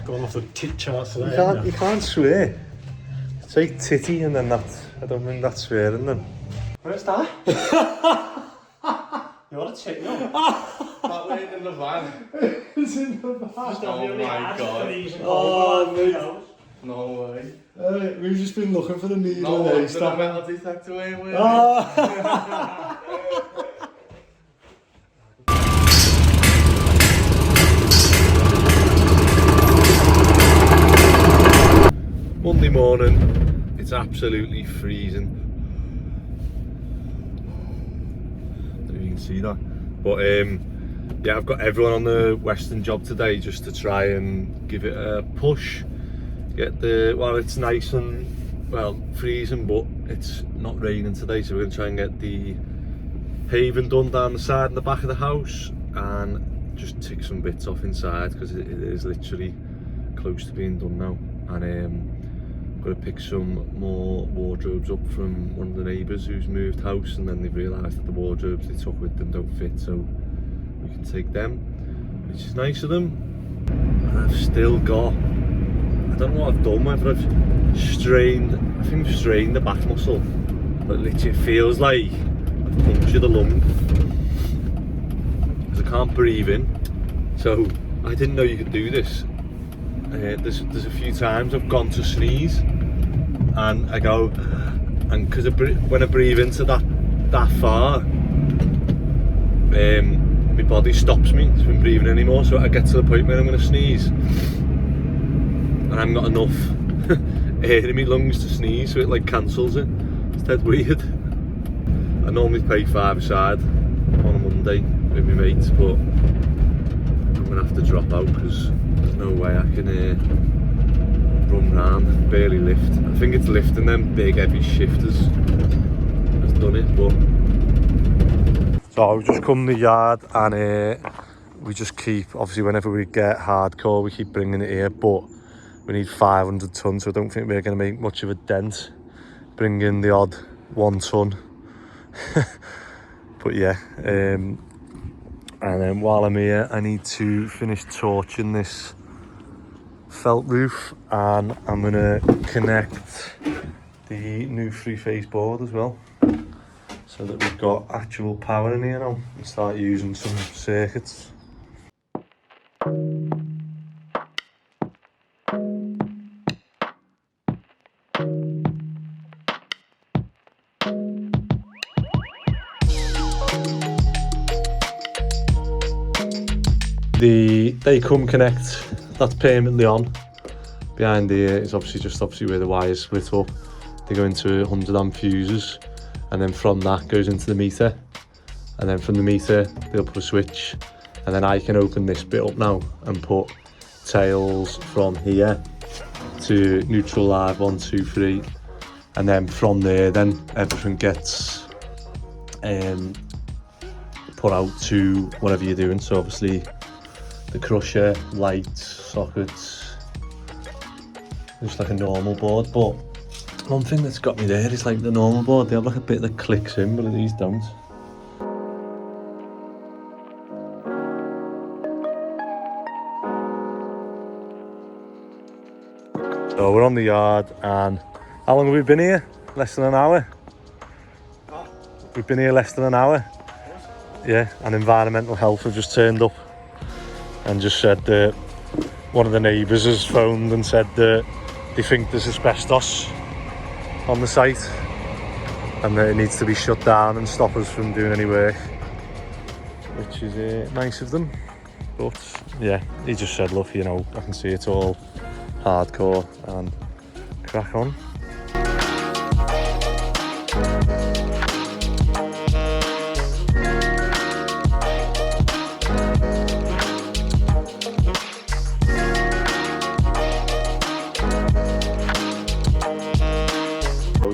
Going off the tit charts today. You can't swear. Say titty and then that. I don't think that's swearing then. Where's that? You're a tit, no? That way in the van. It's in the van. Oh my god. Oh, mate. No way. We've just been looking for the needle No and wonder the haystack. metal detector way away. Monday morning, it's absolutely freezing. Don't know if you can see that. But yeah, I've got everyone on the Western job today just to try and give it a push. Get well, it's nice and, well, freezing, but it's not raining today, so we're going to try and get the paving done down the side and the back of the house and just tick some bits off inside because it is literally close to being done now. And I'm going to pick some more wardrobes up from one of the neighbours who's moved house, and then they've realised that the wardrobes they took with them don't fit, so we can take them, which is nice of them. And I've still got, I don't know what I've done, whether I've strained, I think I've strained the back muscle, but literally it feels like I've punctured a lung because I can't breathe in. So I didn't know you could do this. There's a few times I've gone to sneeze and I go, and because when I breathe into that far, my body stops me from breathing anymore, so I get to the point where I'm going to sneeze and I haven't got enough air in my lungs to sneeze, so it like cancels it. It's dead weird. I normally pay £5 a side on a Monday with my mates, but I'm going to have to drop out because there's no way I can run round, barely lift. I think it's lifting them big heavy shifters has done it, but... So I've just come to the yard and we just keep, obviously whenever we get hardcore we keep bringing it here, but we need 500 tonnes, so I don't think we're going to make much of a dent. Bring in the odd 1 tonne. But yeah, and then while I'm here I need to finish torching this felt roof, and I'm going to connect the new 3-phase board as well, so that we've got actual power in here now and start using some circuits. The Daycom Connect, that's permanently on. Behind here is obviously where the wires split up. They go into 100 amp fuses, and then from that goes into the meter, and then from the meter they'll put a switch, and then I can open this bit up now and put tails from here to neutral, live, 1, 2, 3, and then from there then everything gets put out to whatever you're doing. So obviously the crusher, lights, sockets, just like a normal board. But one thing that's got me there is like the normal board, they have like a bit that clicks in, but these don't. So we're on the yard, and how long have we been here? Less than an hour? We've been here less than an hour. Yeah, and environmental health have just turned up and just said that one of the neighbours has phoned and said that they think there's asbestos on the site and that it needs to be shut down and stop us from doing any work, which is nice of them. But yeah, he just said, look, you know, I can see it's all hardcore and crack on.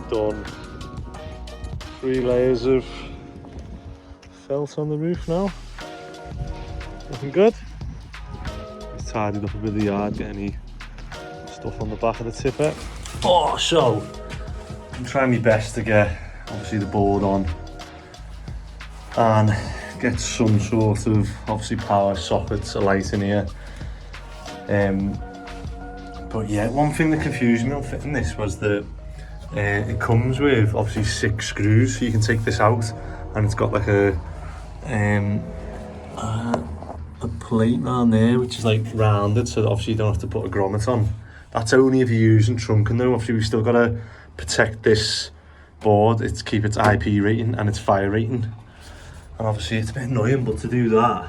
Done 3 layers of felt on the roof now. Looking good. Just tidied up a bit of the yard, get any stuff on the back of the tipper. Oh, so I'm trying my best to get obviously the board on and get some sort of obviously power sockets, a light in here, But yeah, one thing that confused me on fitting this was that it comes with obviously 6 screws, so you can take this out, and it's got like a plate around there which is like rounded, so that obviously you don't have to put a grommet on. That's only if you're using trunking though. Obviously we've still got to protect this board, it's keep its IP rating and its fire rating, and obviously it's a bit annoying, but to do that,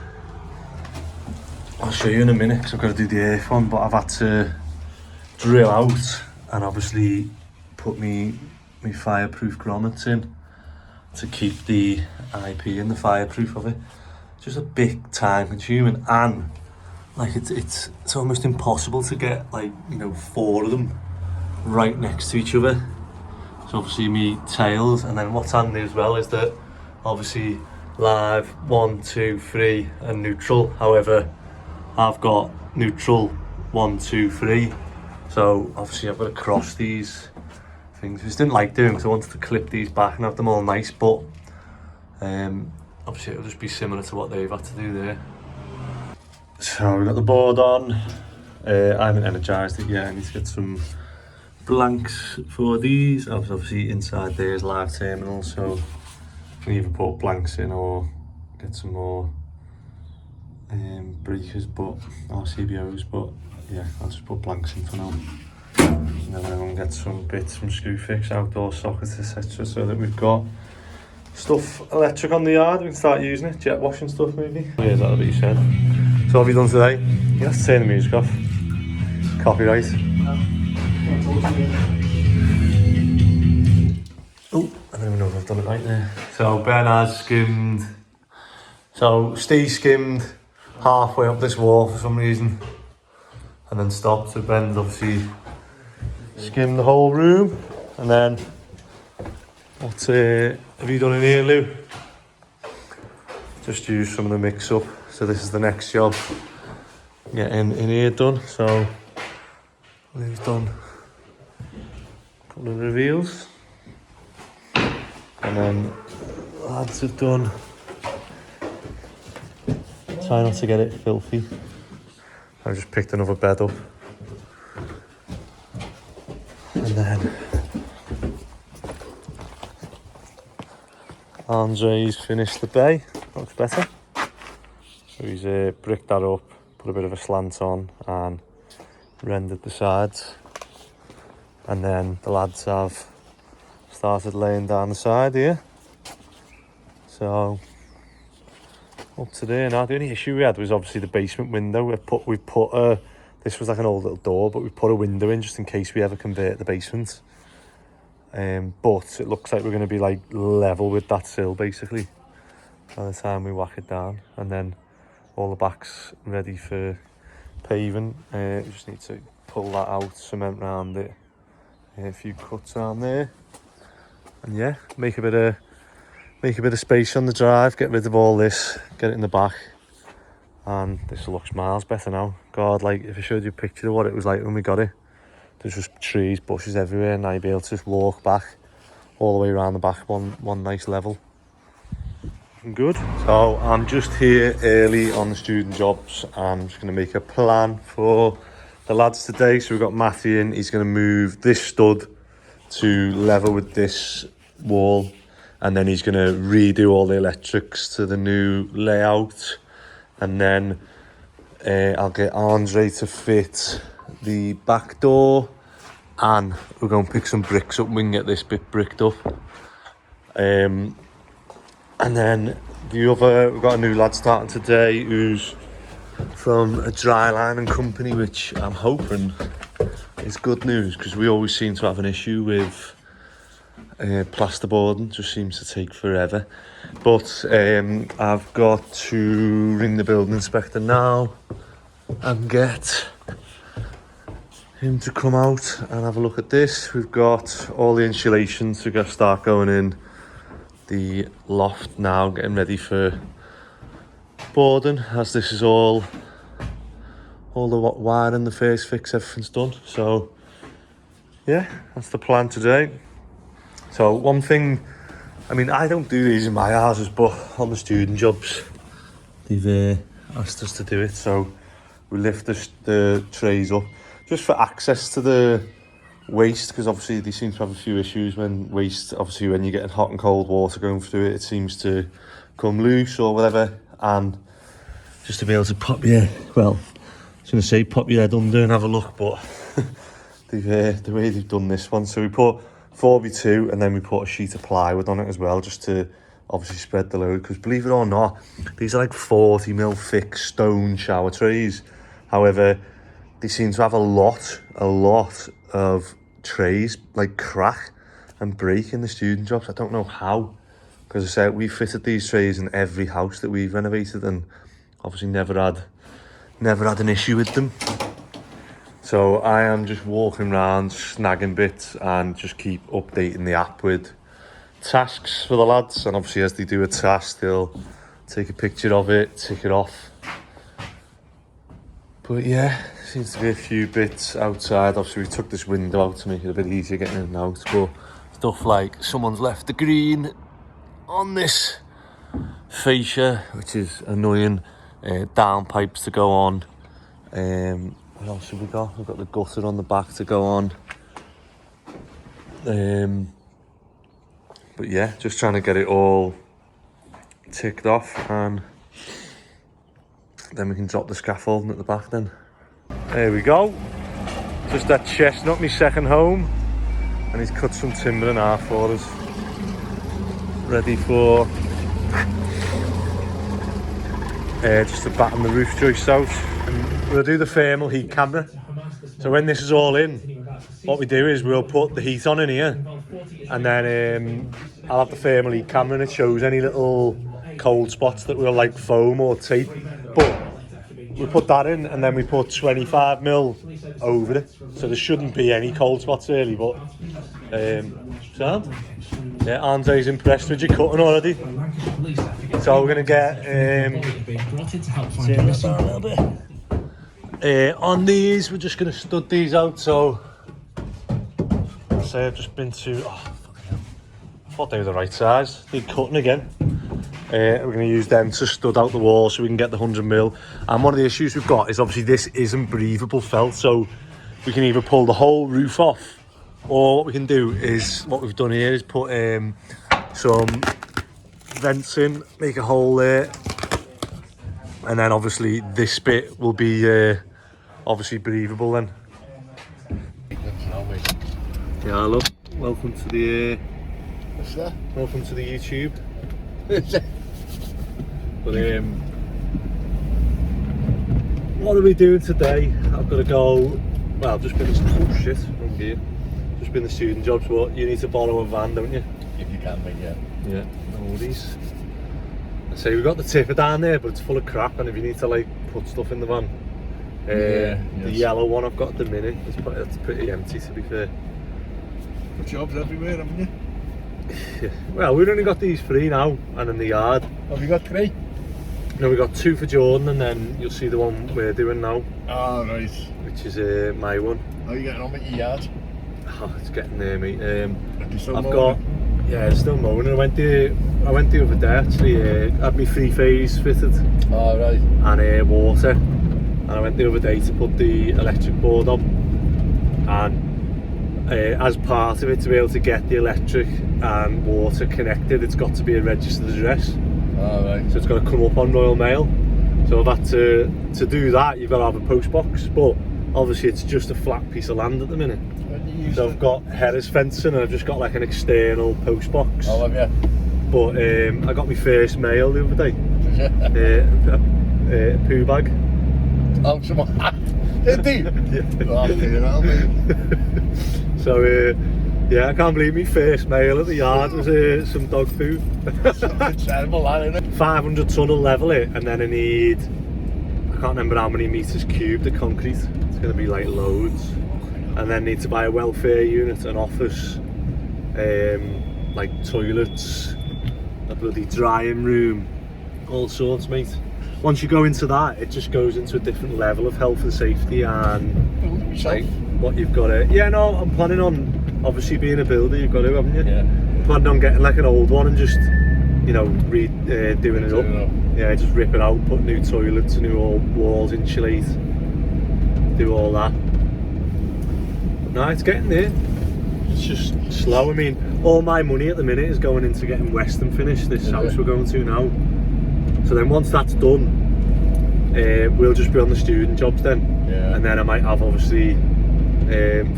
I'll show you in a minute because I've got to do the earth one, but I've had to drill out and obviously put me fireproof grommets in to keep the IP and the fireproof of it. Just a bit time consuming, and like it's almost impossible to get, like, you know, 4 of them right next to each other. So obviously me tails, and then what's handy as well is that obviously live 1, 2, 3 and neutral. However, I've got neutral 1, 2, 3. So obviously I've got to cross these things. I just didn't like doing because I wanted to clip these back and have them all nice, but obviously it'll just be similar to what they've had to do there. So we've got the board on. I haven't energised it yet. I need to get some blanks for these. Obviously inside there is live terminal, so you can either put blanks in or get some more breakers, but or CBOs, but yeah, I'll just put blanks in for now. And then I'm going to get some bits from Screwfix, outdoor sockets, etc., so that we've got stuff electric on the yard. We can start using it, jet washing stuff maybe. Yeah, is that what you said? So what have you done today? You have to turn the music off. Copyright. Oh, I don't even know if I've done it right there. So Ben has skimmed. So Steve skimmed halfway up this wall for some reason, and then stopped. So Ben's obviously skimmed the whole room, and then what have you done in here, Lou? Just used some of the mix up. So this is the next job, getting in here done. So Lou's done a couple of reveals, and then lads have done. Try not to get it filthy. I've just picked another bed up, and then Andre's finished the bay. Looks better. So he's bricked that up, put a bit of a slant on, and rendered the sides. And then the lads have started laying down the side here. So up to there now. The only issue we had was obviously the basement window. We put a, this was like an old little door, but we put a window in just in case we ever convert the basement. But it looks like we're going to be like level with that sill basically by the time we whack it down, and then all the backs ready for paving. We just need to pull that out, cement round it, a few cuts around there, and yeah, make a bit of space on the drive, get rid of all this, get it in the back, and this looks miles better now. God, like if I showed you a picture of what it was like when we got it, there's just trees, bushes everywhere, and I'd be able to just walk back all the way around the back, one nice level. Good. So I'm just here early on the student jobs. I'm just going to make a plan for the lads today. So we've got Matthew in. He's going to move this stud to level with this wall, and then he's going to redo all the electrics to the new layout, and then I'll get Andre to fit the back door, and we're going to pick some bricks up and we can get this bit bricked up. And then we've got a new lad starting today who's from a dry lining company, which I'm hoping is good news, because we always seem to have an issue with plasterboarding. Just seems to take forever. But I've got to ring the building inspector now and get him to come out and have a look at this. We've got all the insulation, so we're going to start going in the loft now, getting ready for boarding, as this is all the wiring, the first fix, everything's done. So yeah, that's the plan today. So one thing, I mean, I don't do these in my houses, but on the student jobs they've asked us to do it. So we lift the trays up just for access to the waste, because obviously they seem to have a few issues when waste, obviously when you're getting hot and cold water going through it, it seems to come loose or whatever, and just to be able to pop your, well, I was going to say pop your head under and have a look, but the way they've done this one, so we put 4x2 and then we put a sheet of plywood on it as well, just to obviously spread the load, because believe it or not, these are like 40mm thick stone shower trays. However, they seem to have a lot of trays like crack and break in the student jobs. I don't know how, because I said we fitted these trays in every house that we've renovated and obviously never had an issue with them. So I am just walking around snagging bits and just keep updating the app with tasks for the lads, and obviously as they do a task they'll take a picture of it, tick it off. But yeah, seems to be a few bits outside. Obviously we took this window out to make it a bit easier getting in and out, but stuff like someone's left the green on this fascia, which is annoying. Downpipes to go on. What else have we got? We've got the gutter on the back to go on. But yeah, just trying to get it all ticked off, and then we can drop the scaffolding at the back then. There we go. Just that chestnut, my second home. And he's cut some timber in half for us. Ready for just to batten the roof joists out. And we'll do the thermal heat camera. So when this is all in, what we do is we'll put the heat on in here, and then I'll have the thermal heat camera and it shows any little cold spots that will like foam or tape. But we put that in and then we put 25mm over it, so there shouldn't be any cold spots really. But sound? Yeah, Andre's impressed with your cutting already. So we're gonna get a little bit. On these, we're just gonna stud these out. So say I've just been to, I thought they were the right size. They're cutting again. We're going to use them to stud out the wall so we can get the 100mm. And one of the issues we've got is obviously this isn't breathable felt, so we can either pull the whole roof off, or what we can do is, what we've done here is put some vents in, make a hole there, and then obviously this bit will be obviously breathable then. Yeah, hello. Welcome to the What's that? welcome to the YouTube. But what are we doing today? I've got to go. Well, I've just been oh shit, wrong gear. Just been the student jobs, but you need to borrow a van, don't you? If you can, mate, yeah. Yeah, no worries. I say we've got the tipper down there, but it's full of crap, and if you need to like put stuff in the van, the yellow one I've got at the minute, it's pretty empty to be fair. Got jobs everywhere, haven't you? Yeah. Well, we've only got these 3 now, and in the yard. Have you got 3? No, we got 2 for Jordan, and then you'll see the one we're doing now. Oh, right. Which is my one. How are you getting on with your yard? Oh, it's getting there, mate. I've got, yeah, it's still mowing. I went the other day actually. Had my 3-phase fitted. Oh, right. And water. And I went the other day to put the electric board on. And as part of it, to be able to get the electric and water connected, it's got to be a registered address. Oh, right. So it's got to come up on Royal Mail. So I've had to do that. You've got to have a post box, but obviously it's just a flat piece of land at the minute. So I've got Harris fencing and I've just got like an external post box. Oh, have you? But I got my first mail the other day. A poo bag. Oh, someone did he? Yeah. Oh, you know, mate. So yeah, I can't believe my first mail at the yard was some dog food. It's terrible, that, isn't it? 500 tonne will level it, and then I need, I can't remember how many metres cubed of concrete. It's going to be like loads. And then need to buy a welfare unit, an office, like toilets, a bloody drying room, all sorts, mate. Once you go into that, it just goes into a different level of health and safety and like what you've got to. Yeah, no, I'm planning on obviously being a builder. You've got to, haven't you? Yeah. I'm planning on getting like an old one and just, you know, doing it up. Yeah, just rip it out, put new toilets, new old walls, insulate. do all that. But no, it's getting there. It's just slow. I mean, all my money at the minute is going into getting Western finished, this house we're going to now. So then once that's done, we'll just be on the student jobs then. Yeah. And then I might have obviously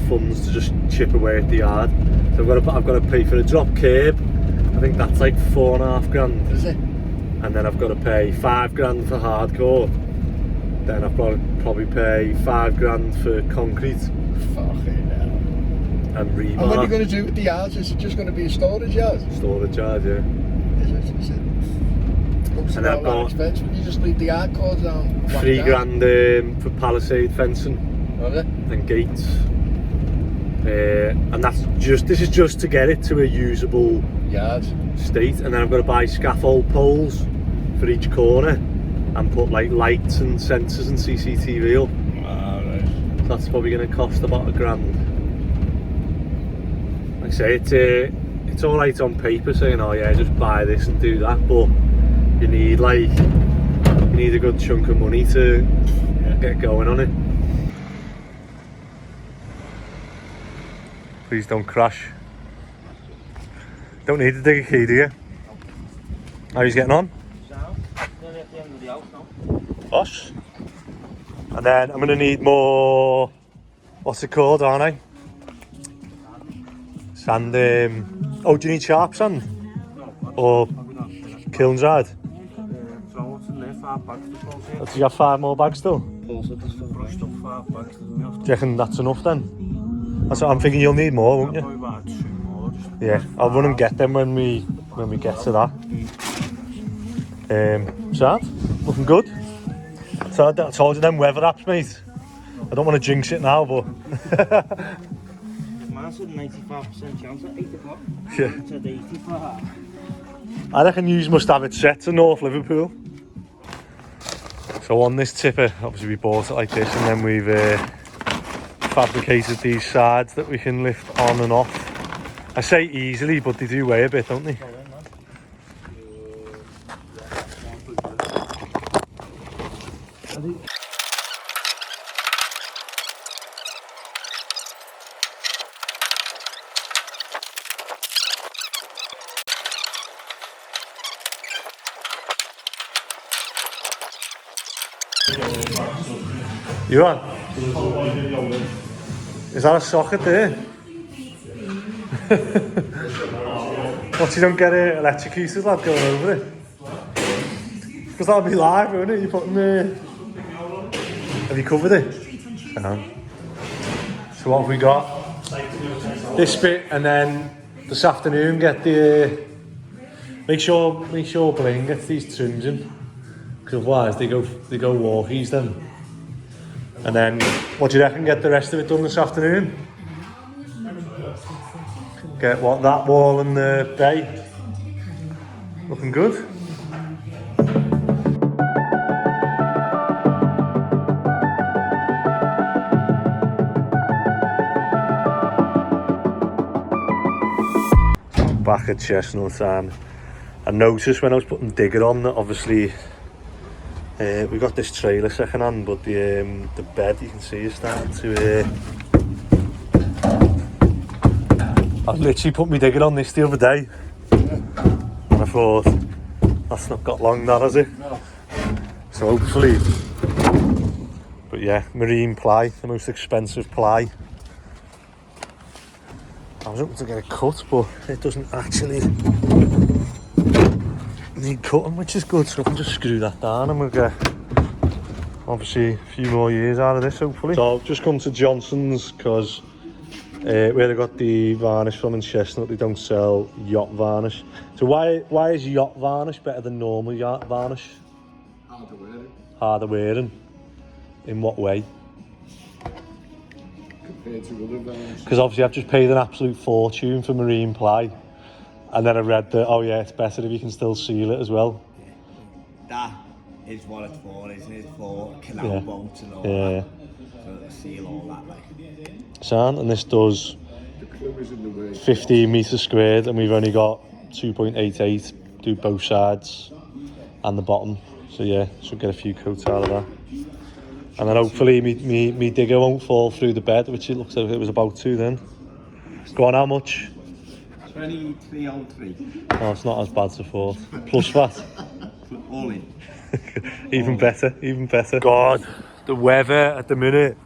funds to just chip away at the yard. So I've got to pay for a drop curb. I think that's like £4.5 grand. Is it? And then I've got to pay £5 grand for hardcore. Then I've got to probably pay £5 grand for concrete Fucking hell. and rebar. And what are you going to do with the yards? Is it just going to be a storage yard? Storage yard, yeah. Is it? Looks And about I've got that expensive. Would you just leave the yard cords down? £3 grand for palisade fencing Have it? and gates. And this is just to get it to a usable Yard. state. And then I've got to buy scaffold poles for each corner and put like lights and sensors and CCTV up. Alright. So that's probably going to cost about £1 grand. Like I say, it's all right on paper saying, oh yeah, just buy this and do that, but you need a good chunk of money to get going on it. Please don't crash. Don't need to dig a key, do you? How are you getting on? Bosh. And then I'm going to need more, what's it called, aren't I? Sand. Oh, do you need sharp sand? Or kilns hard? So what's in there? 5 bags to close here. Do you have 5 more bags still? Also just brushed up 5 bags to the Do you reckon that's enough then? That's what I'm thinking. You'll need more, won't you? Probably about 2 more. Yeah, I'll run and get them when we get to that. So looking good. So I told you them weather apps, mate. I don't want to jinx it now, but Man said 95% chance at 8 o'clock. yeah. Said 80 for her. I reckon you must have it set to North Liverpool. So on this tipper, obviously we bought it like this, and then we've fabricated these sides that we can lift on and off. I say easily, but they do weigh a bit, don't they? You on? Is that a socket there? What, you don't get it electrocuted, lad, going over it? Because that'll be live, won't it? You're putting the... Have you covered it? So what have we got? This bit, and then this afternoon get the... Make sure Blaine gets these trims in. Because otherwise they go walkies then. And then, what do you reckon, get the rest of it done this afternoon? Get what, that wall and the bay? Looking good. Back at Chestnut, and I noticed when I was putting digger on that obviously we got this trailer second hand, but the bed you can see is starting to I literally put my digger on this the other day and I thought that's not got long, that has it? No. So hopefully, but yeah, marine ply, the most expensive ply. I was hoping to get a cut, but it doesn't actually need cutting, which is good, so I can just screw that down and we'll get obviously a few more years out of this, hopefully. So I've just come to Johnson's because where I got the varnish from in Chestnut, they don't sell yacht varnish. So why is yacht varnish better than normal yacht varnish? Harder wearing. Harder wearing? In what way? Compared to other varnish. Because obviously I've just paid an absolute fortune for marine ply, and then I read that, oh yeah, it's better if you can still seal it as well. That is what it's for, isn't it? For canal boats and all Yeah. that. So to seal all that, like. Sound, and this does The clue is in the way. 15 metres squared, and we've only got 2.88, do both sides and the bottom. So yeah, should get a few coats out of that. And then hopefully me digger won't fall through the bed, which it looks like it was about to then. Go on, how much? 2303. Oh, it's not as bad as I thought. Plus that. All in. Even better, even better. God, the weather at the minute.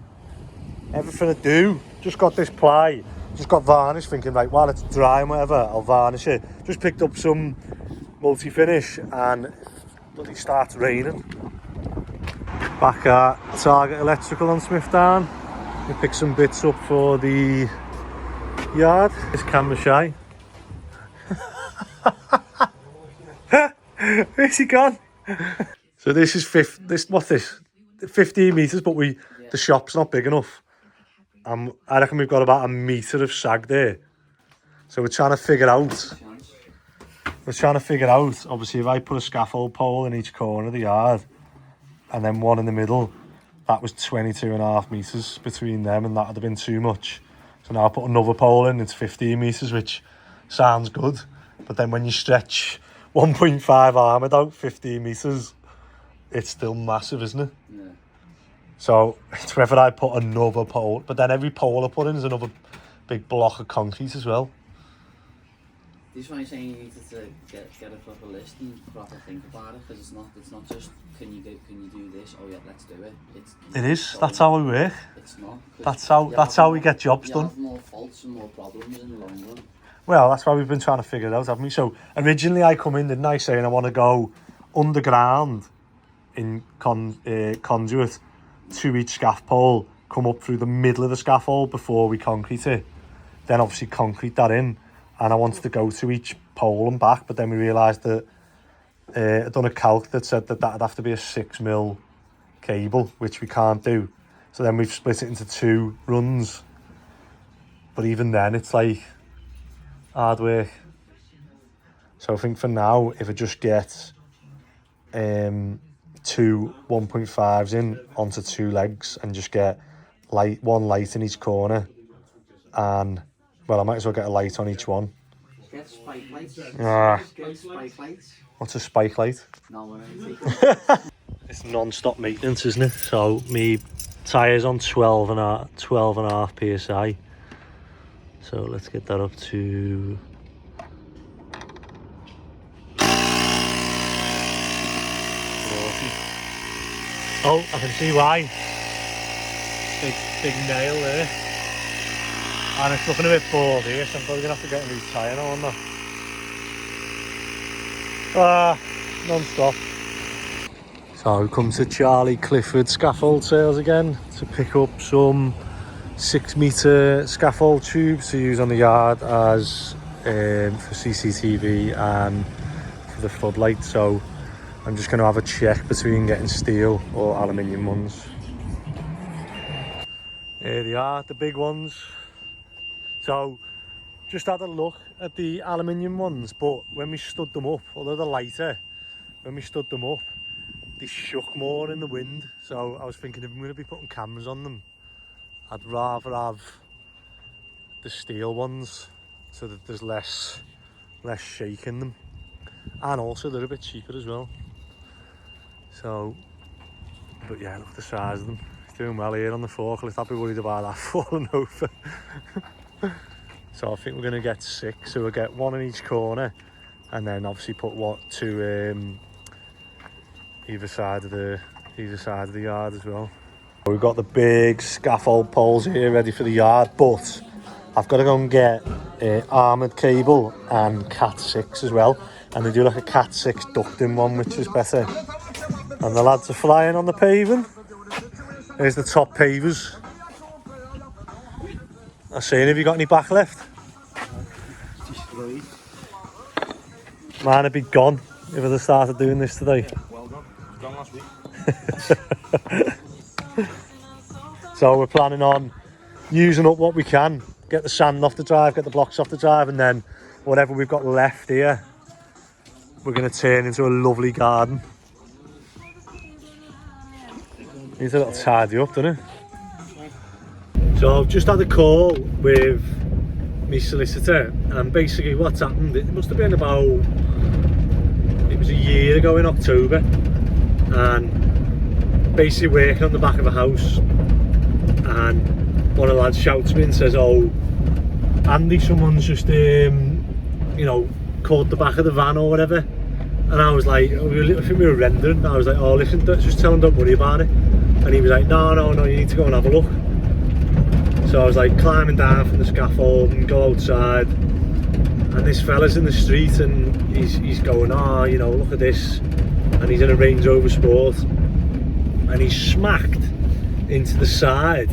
Everything I do. Just got this ply. Just got varnish, thinking, right, while it's dry and whatever, I'll varnish it. Just picked up some multi-finish and it starts raining. Back at Target Electrical on Smithdown. We picked some bits up for the yard. It's camera shy. Where's he gone? So this is 15 metres, but the shop's not big enough. I reckon we've got about a metre of sag there. So we're trying to figure out, obviously if I put a scaffold pole in each corner of the yard and then one in the middle, that was 22.5 metres between them, and that would have been too much. So now I put another pole in, it's 15 metres, which sounds good. But then when you stretch 1.5 armoured out 15 metres, it's still massive, isn't it? Yeah. So it's whether I put another pole, but then every pole I put in is another big block of concrete as well. This is why I'm saying you need to get a proper list and proper think about it, because it's not just can you do this? Oh yeah, let's do it. It is. That's how we work. It's not. That's how we get jobs done. You have more faults and more problems in the long run. Well, that's why we've been trying to figure it out, haven't we? So originally I come in, didn't I, saying I want to go underground in conduit to each scaff pole, come up through the middle of the scaffold before we concrete it, then obviously concrete that in, and I wanted to go to each pole and back, but then we realised that I'd done a calc that said that that'd have to be a 6mm cable, which we can't do. So then we've split it into 2 runs, but even then it's like hard work. So I think for now, if I just get 2 1.5s in onto 2 legs and just get one light in each corner, and well, I might as well get a light on each one. Get spike lights. Get spike lights. What's a spike light? No, It's non-stop maintenance, isn't it? So me tyres on 12.5 psi. So let's get that up to 40. Oh, I can see why. Big nail there. And it's looking a bit bored here, so I'm probably going to have to get a new tyre now on that. Non-stop. So we come to Charlie Clifford scaffold sales again to pick up some 6-metre scaffold tubes to use on the yard as for CCTV and for the floodlight. So I'm just going to have a check between getting steel or aluminium ones. Here they are, the big ones. So just had a look at the aluminium ones, but when we stood them up, although they're lighter, when we stood them up, they shook more in the wind. So I was thinking, if I'm going to be putting cameras on them, I'd rather have the steel ones so that there's less shake in them, and also they're a bit cheaper as well. So, but yeah, look at the size of them. It's doing well here on the forklift. I'd be worried about that falling over. So I think we're going to get 6, so we'll get 1 in each corner, and then obviously put 2 either side of the yard as well. We've got the big scaffold poles here ready for the yard, but I've got to go and get armoured cable and Cat 6 as well, and they do like a Cat 6 ducting one, which is better. And the lads are flying on the paving. There's the top pavers. I was saying, have you got any back left? Mine would be gone if I'd have started doing this today. Well done. Done last week. So we're planning on using up what we can, get the sand off the drive, get the blocks off the drive, and then whatever we've got left here, we're going to turn into a lovely garden. Needs a little tidy up, doesn't it? So I've just had a call with my solicitor, and basically what's happened, it must have been about, it was a year ago in October, and basically working on the back of a house, and one of the lads shouts me and says, "Oh, Andy, someone's just you know, caught the back of the van or whatever." And I was like, I think we were rendering. I was like, "Oh, listen, just tell him don't worry about it." And he was like, no, you need to go and have a look." So I was like climbing down from the scaffold and go outside, and this fella's in the street and he's going, "Oh, you know, look at this," and he's in a Range Rover Sport, and he's smacked into the side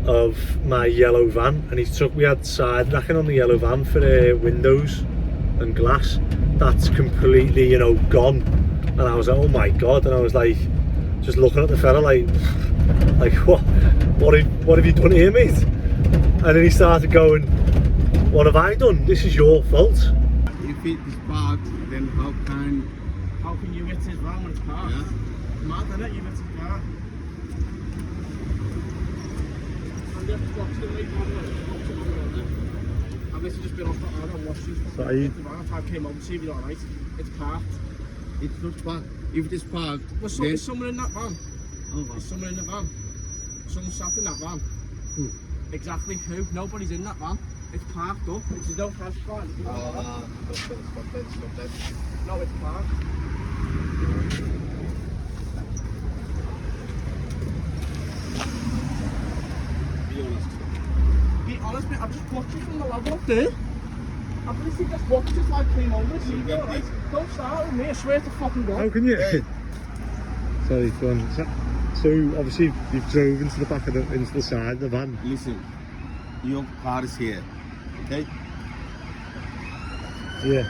of my yellow van, and we had side racking on the yellow van for windows and glass. That's completely, you know, gone. And I was like, oh my god. And I was like, just looking at the fella like what have you done here, mate? And then he started going, "What have I done? This is your fault." If it is parked, then how can you get his van when it's parked? Yeah. Mad, innit? You get his car. And you have to watch them, mate. I've literally just been off the arm and watched you. Sorry. I came over to see if you're alright. It's parked. It's not parked. If it is parked, Well, then... is someone in that van? Oh, Is someone in the van? Someone sat in that van. Who? Exactly who? Nobody's in that van. It's parked up. There's no cash car. stop that. No, it's parked. Be honest. Be honest, mate. I've just watched you from the level up there. I've literally just watched you like came over to see you, alright? Don't start with me. I swear to fucking God. How can you? Hey. Sorry, go on. So obviously you've drove into the side of the van. Listen, your car is here, okay? Yeah.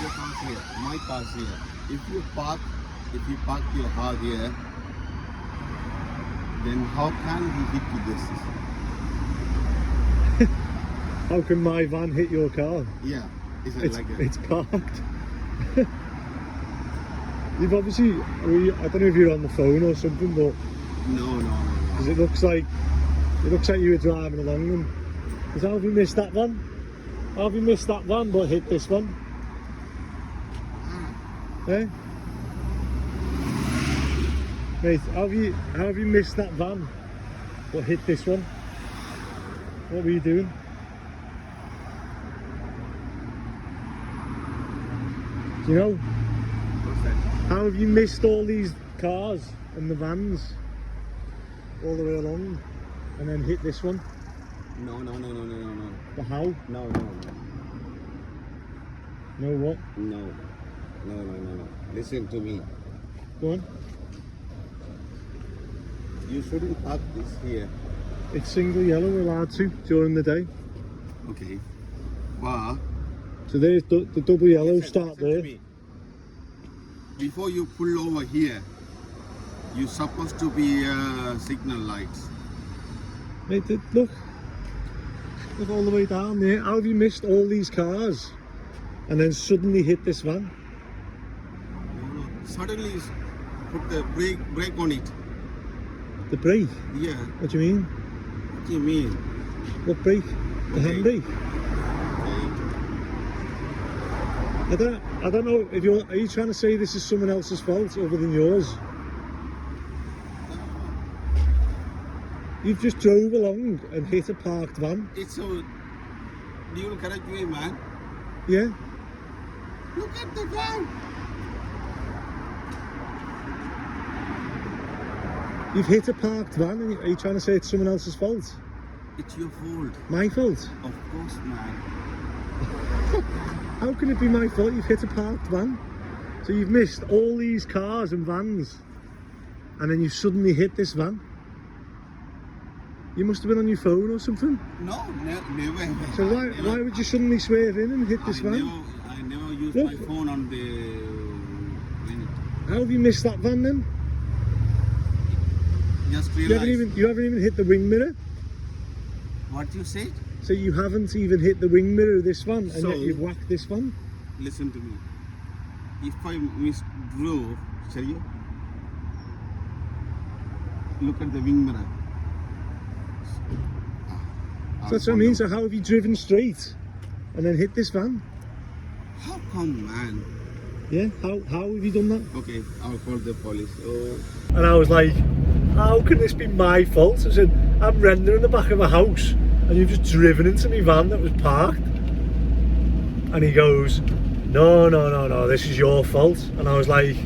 Your car's here, my car's here. If you park your car here, then how can we hit you this? How can my van hit your car? Yeah, It's parked. You've obviously, I don't know if you're on the phone or something, but No. because it looks like you were driving along them. Because how have you missed that van? How have you missed that van but hit this one? Eh? Mate, how have you missed that van but hit this one? What were you doing? Do you know? What's that? How have you missed all these cars and the vans all the way along and then hit this one? No. But how? No. No what? No. Listen to me. Go on. You shouldn't park this here. It's single yellow, we're allowed to during the day. Okay. But So there's the double yellow start listen to there. me. Before you pull over here, you're supposed to be signal lights. Mate, look all the way down there. How have you missed all these cars and then suddenly hit this van? No. Suddenly put the brake on it. The brake? Yeah. What do you mean? What do you mean? What brake? The Okay. handbrake? Okay. I don't know if are you trying to say this is someone else's fault other than yours? You've just drove along and hit a parked van. It's a dual correct way, man. Yeah? Look at the van. You've hit a parked van and are you trying to say it's someone else's fault? It's your fault. My fault? Of course, man. How can it be my fault you've hit a parked van? So you've missed all these cars and vans and then you suddenly hit this van? You must have been on your phone or something. No, never. So why would you suddenly swerve in and hit this van? I never use Look. my phone on the. How have you missed that van then? Just You realize. haven't even hit the wing mirror. What you said? So you haven't even hit the wing mirror of this van, and So- yet you've whacked this van. Listen to me. If I misdrove, shall you? Look at the wing mirror. So that's what I mean. So how have you driven straight and then hit this van? How come, man? Yeah, how have you done that? Okay, I'll call the police. Oh. And I was like, how can this be my fault? I said, I'm rendering the back of a house and you've just driven into my van that was parked. And he goes, no, this is your fault. And I was like,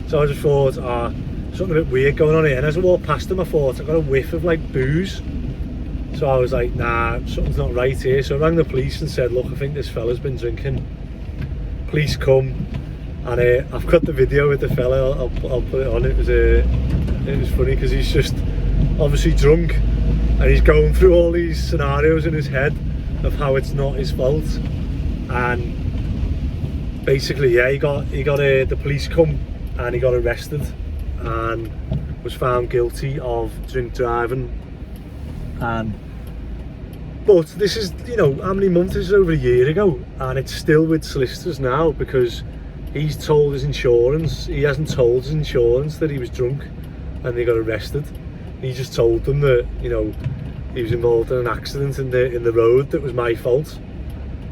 so I just thought, something a bit weird going on here. And as I walked past him, I thought, I got a whiff of like booze. So I was like, nah, something's not right here. So I rang the police and said, look, I think this fella's been drinking. Police come, and I've got the video with the fella. I'll put it on. It was funny because he's just obviously drunk, and he's going through all these scenarios in his head of how it's not his fault. And basically, yeah, he got the police come, and he got arrested, and was found guilty of drink driving. But this is, you know, how many months? This is over a year ago, and it's still with solicitors now because he's told his insurance. He hasn't told his insurance that he was drunk and they got arrested. He just told them that, you know, he was involved in an accident in the road that was my fault.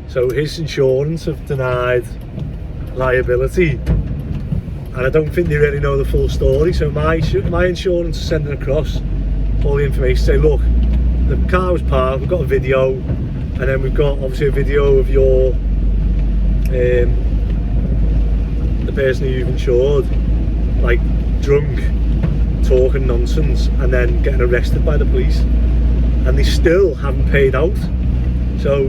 So his insurance have denied liability, and I don't think they really know the full story. So my insurance is sending across all the information, say, look, the car was parked, we've got a video, and then we've got obviously a video of your the person who you've insured like drunk, talking nonsense, and then getting arrested by the police, and they still haven't paid out. So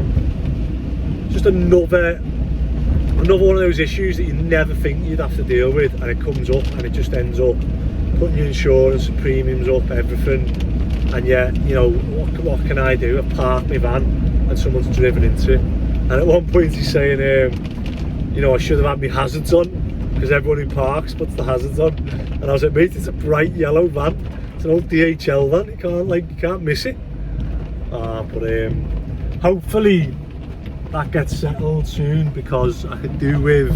just another one of those issues that you never think you'd have to deal with, and it comes up and it just ends up putting your insurance and premiums up, everything. And yet, you know, what can I do? I've parked my van and someone's driven into it. And at one point he's saying, you know, I should have had my hazards on because everyone who parks puts the hazards on. And I was like, mate, it's a bright yellow van. It's an old DHL van. You can't miss it. But hopefully that gets settled soon, because I could do with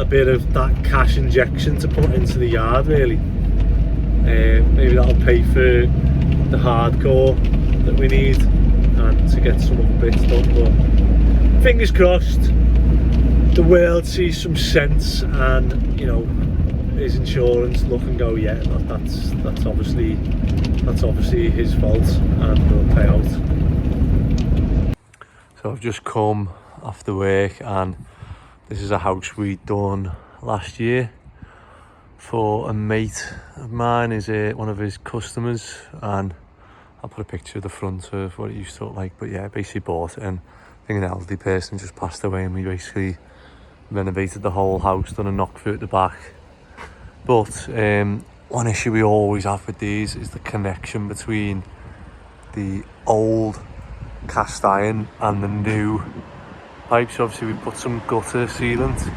a bit of that cash injection to put into the yard, really. Maybe that'll pay for the hardcore that we need and to get some other bits done. But fingers crossed the world sees some sense, and you know, his insurance look and go, yeah, that's obviously his fault, and we'll pay out. So I've just come after work, and this is a house we done last year for a mate of mine. Is one of his customers, and I'll put a picture of the front of what it used to look like. But yeah, basically bought it, and I think an elderly person just passed away, and we basically renovated the whole house, done a knock through at the back. But one issue we always have with these is the connection between the old cast iron and the new pipes. Obviously we put some gutter sealant,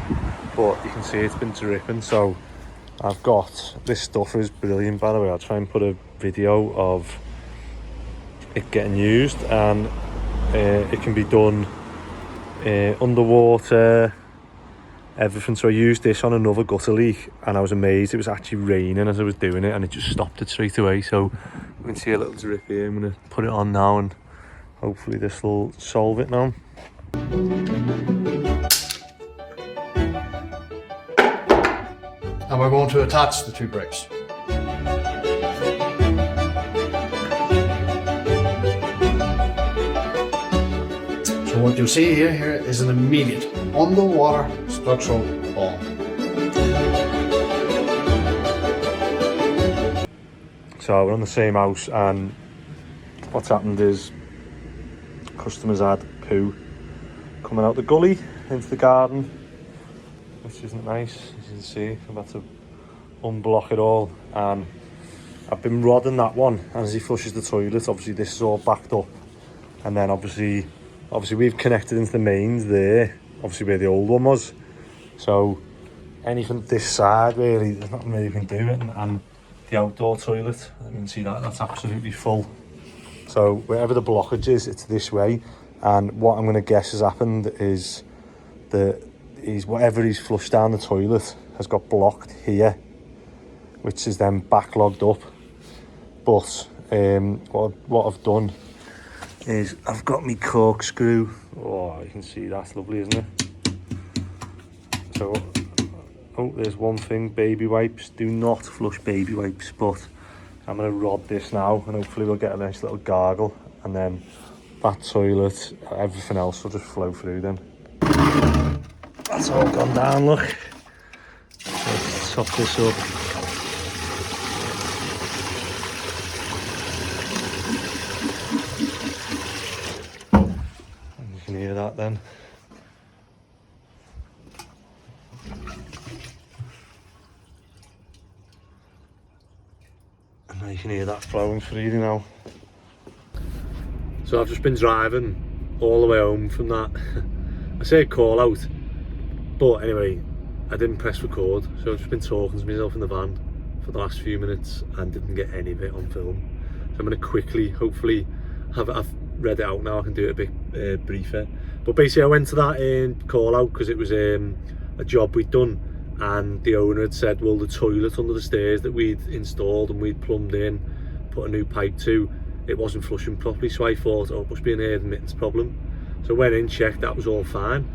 but you can see it's been dripping. So I've got this stuff is brilliant, by the way. I'll try and put a video of it getting used, and it can be done underwater, everything. So I used this on another gutter leak, and I was amazed. It was actually raining as I was doing it, and it just stopped it straight away. So you can see a little drip here. I'm going to put it on now, and hopefully this will solve it now. And we're going to attach the two bricks. So what you'll see here is an immediate underwater structural ball. So we're on the same house, and what's happened is customers had poo coming out the gully into the garden, which isn't nice, as you can see. I've had to unblock it all, and I've been rodding that one, and as he flushes the toilet, obviously this is all backed up, and then obviously we've connected into the mains there, obviously where the old one was. So anything this side, really, there's nothing really you can do. And the outdoor toilet, you can see that's absolutely full. So wherever the blockage is, it's this way. And what I'm going to guess has happened is that whatever he's flushed down the toilet has got blocked here, which is then backlogged up. But what I've done is I've got my corkscrew. Oh, you can see that's lovely, isn't it? So, oh, there's one thing, baby wipes. Do not flush baby wipes, but I'm going to rod this now and hopefully we'll get a nice little gargle, and then that toilet, everything else will just flow through then. That's all gone down, look. Let's top this up. And you can hear that then. And now you can hear that flowing freely now. So I've just been driving all the way home from that. I say a call out, but anyway, I didn't press record, so I've just been talking to myself in the van for the last few minutes and didn't get any of it on film. So I'm going to quickly, hopefully, I've read it out now, I can do it a bit briefer. But basically I went to that call out because it was a job we'd done, and the owner had said, well, the toilet under the stairs that we'd installed and we'd plumbed in, put a new pipe to, it wasn't flushing properly, so I thought, oh, it must be an air admittance problem. So I went in, checked, that was all fine.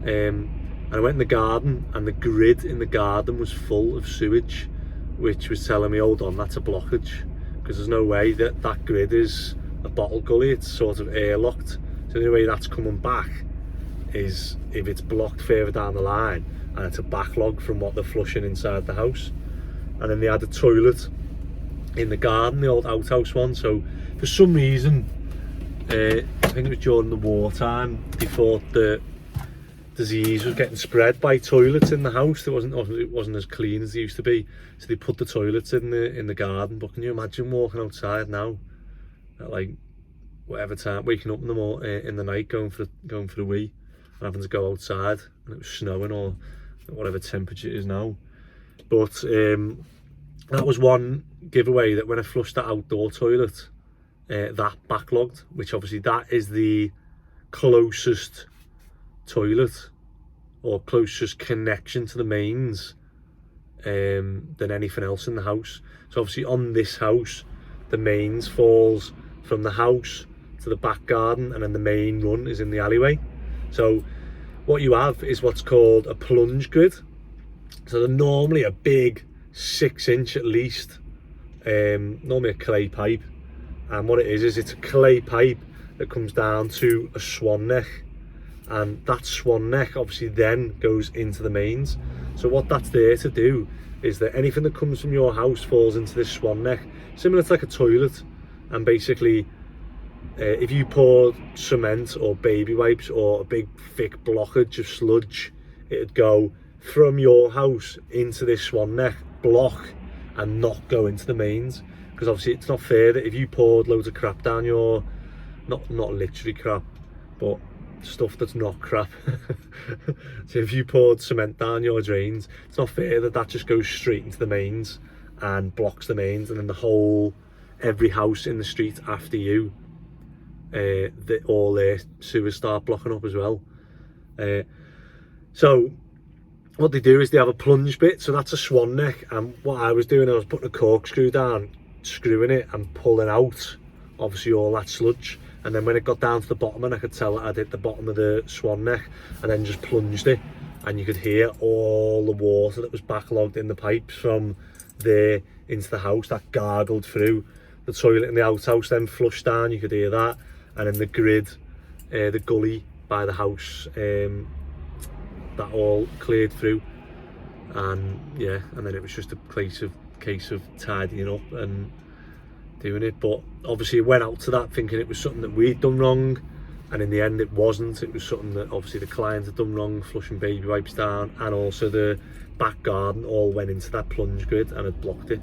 And I went in the garden, and the grid in the garden was full of sewage, which was telling me, hold on, that's a blockage, because there's no way that that grid is a bottle gully, it's sort of airlocked. So the only way that's coming back is if it's blocked further down the line, and it's a backlog from what they're flushing inside the house. And then they had a toilet in the garden, the old outhouse one, so for some reason, I think it was during the wartime, they thought that disease was getting spread by toilets in the house. It wasn't as clean as they used to be, so they put the toilets in the garden. But can you imagine walking outside now at like whatever time, waking up in the night, going for a wee, and having to go outside, and it was snowing or whatever temperature it is now. But that was one giveaway, that when I flushed that outdoor toilet, that backlogged, which obviously that is the closest toilet or closest connection to the mains than anything else in the house. So obviously on this house, the mains falls from the house to the back garden, and then the main run is in the alleyway. So what you have is what's called a plunge grid. So they're normally a big 6-inch at least, normally a clay pipe, and what it is it's a clay pipe that comes down to a swan neck, and that swan neck obviously then goes into the mains. So what that's there to do is that anything that comes from your house falls into this swan neck, similar to like a toilet. And basically if you poured cement or baby wipes or a big thick blockage of sludge, it'd go from your house into this swan neck, block, and not go into the mains. Because obviously it's not fair that if you poured loads of crap down your, not literally crap, but stuff that's not crap. So if you poured cement down your drains, it's not fair that that just goes straight into the mains and blocks the mains, and then every house in the street after you, all their sewers start blocking up as well. So what they do is they have a plunge bit, so that's a swan neck, and what I was doing, I was putting a corkscrew down, screwing it and pulling out obviously all that sludge, and then when it got down to the bottom, and I could tell that I'd hit the bottom of the swan neck, and then just plunged it, and you could hear all the water that was backlogged in the pipes from there into the house, that gargled through the toilet in the outhouse, then flushed down, you could hear that, and then the grid, the gully by the house, that all cleared through. And yeah, and then it was just a case of tidying up and doing it. But obviously it went out to that thinking it was something that we'd done wrong, and in the end it wasn't. It was something that obviously the client had done wrong, flushing baby wipes down, and also the back garden all went into that plunge grid and had blocked it.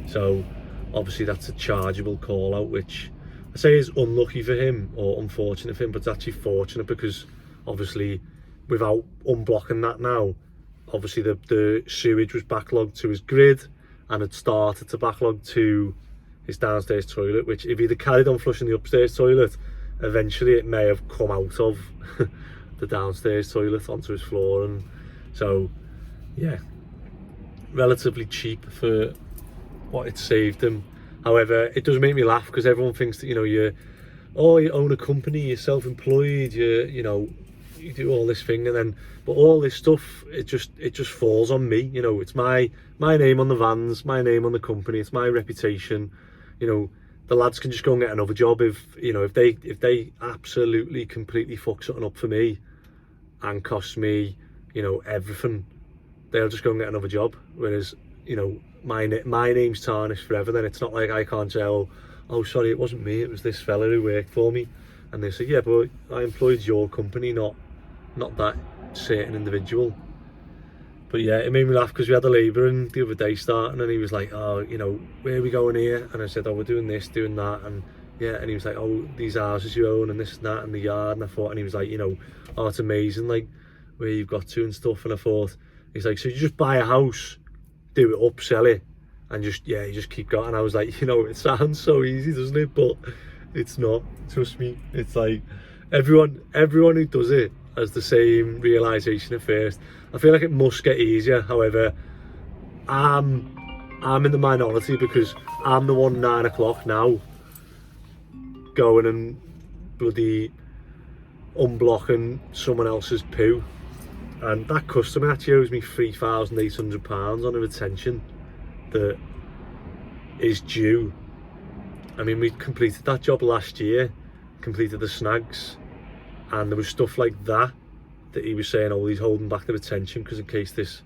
So obviously that's a chargeable call out, which I say is unlucky for him or unfortunate for him, but it's actually fortunate, because obviously without unblocking that now, obviously the sewage was backlogged to his grid and had started to backlog to his downstairs toilet, which if he'd have carried on flushing the upstairs toilet, eventually it may have come out of the downstairs toilet onto his floor. And so yeah, relatively cheap for what it saved him. However, it does make me laugh, because everyone thinks that, you know, you own a company, you're self-employed, you you do all this thing, and then, but all this stuff, it just falls on me, you know. It's my name on the vans, my name on the company, it's my reputation, you know. The lads can just go and get another job if, you know, if they absolutely completely fuck something up for me and cost me, you know, everything, they'll just go and get another job. Whereas, you know, my name's tarnished forever. Then it's not like I can't say, oh sorry, it wasn't me, it was this fella who worked for me. And they say, yeah, but I employed your company, not that certain individual. But yeah, it made me laugh because we had a labouring the other day starting, and he was like, oh, you know, where are we going here? And I said, oh, we're doing this, doing that, and yeah, and he was like, oh, these houses you own and this and that and the yard. And I thought, and he was like, you know, oh, it's amazing like where you've got to and stuff. And I thought, he's like, so you just buy a house, do it up, sell it, and you just keep going. And I was like, you know, it sounds so easy, doesn't it? But it's not, trust me. It's like everyone who does it has the same realization at first. I feel like it must get easier. However, I'm in the minority because I'm the one 9 o'clock now going and bloody unblocking someone else's poo, and that customer actually owes me £3,800 on a retention that is due. I mean, we completed that job last year, completed the snags, and there was stuff like that he was saying, oh, he's holding back the retention because in case this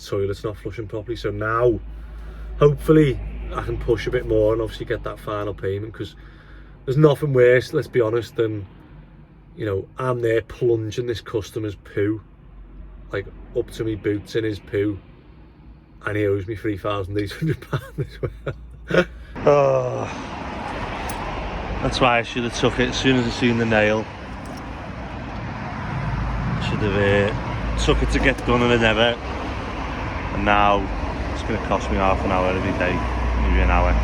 toilet's not flushing properly. So now hopefully I can push a bit more and obviously get that final payment, because there's nothing worse, let's be honest, than, you know, I'm there plunging this customer's poo, like up to me boots in his poo, and he owes me £3,800 as well. Oh, that's why I should have took it as soon as I seen the nail. Should have took it to get done, and I never. And now it's going to cost me half an hour every day, maybe an hour.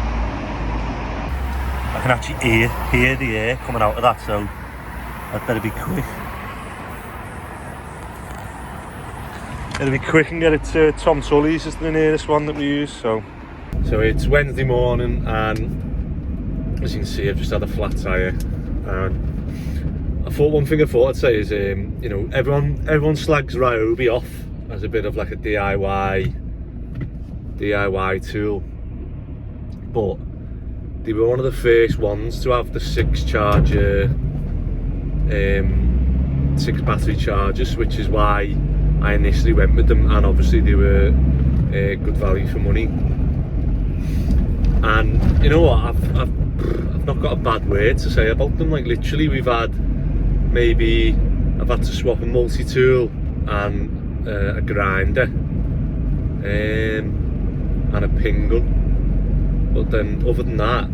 I can actually hear the air coming out of that, so I'd better be quick. Better be quick and get it to Tom Tully's, is the nearest one that we use. So it's Wednesday morning, and as you can see, I've just had a flat tyre. And one thing I thought I'd say is, you know, everyone slags Ryobi off as a bit of like a DIY tool, but they were one of the first ones to have the 6 battery chargers, which is why I initially went with them, and obviously they were good value for money. And you know what, I've not got a bad word to say about them. Like literally, I've had to swap a multi-tool and a grinder and a pin gun, but then other than that,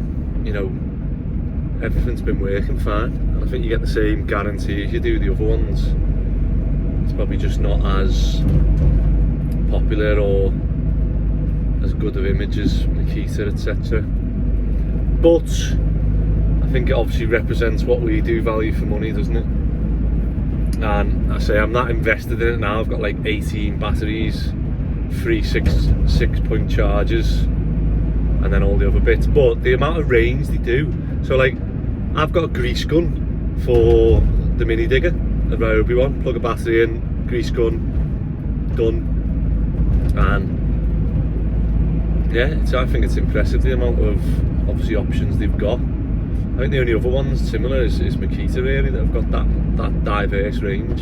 you know, everything's been working fine, and I think you get the same guarantee as you do the other ones. It's probably just not as popular or as good of image as Makita, etc. But I think it obviously represents what we do value for money, doesn't it? And I say I'm not invested in it now. I've got like 18 batteries, 3 6-point chargers, and then all the other bits. But the amount of range they do, so like I've got a grease gun for the mini digger, a Ryobi one, plug a battery in, grease gun, done. And yeah, I think it's impressive the amount of obviously options they've got. I think the only other ones similar is Makita really, that have got that diverse range.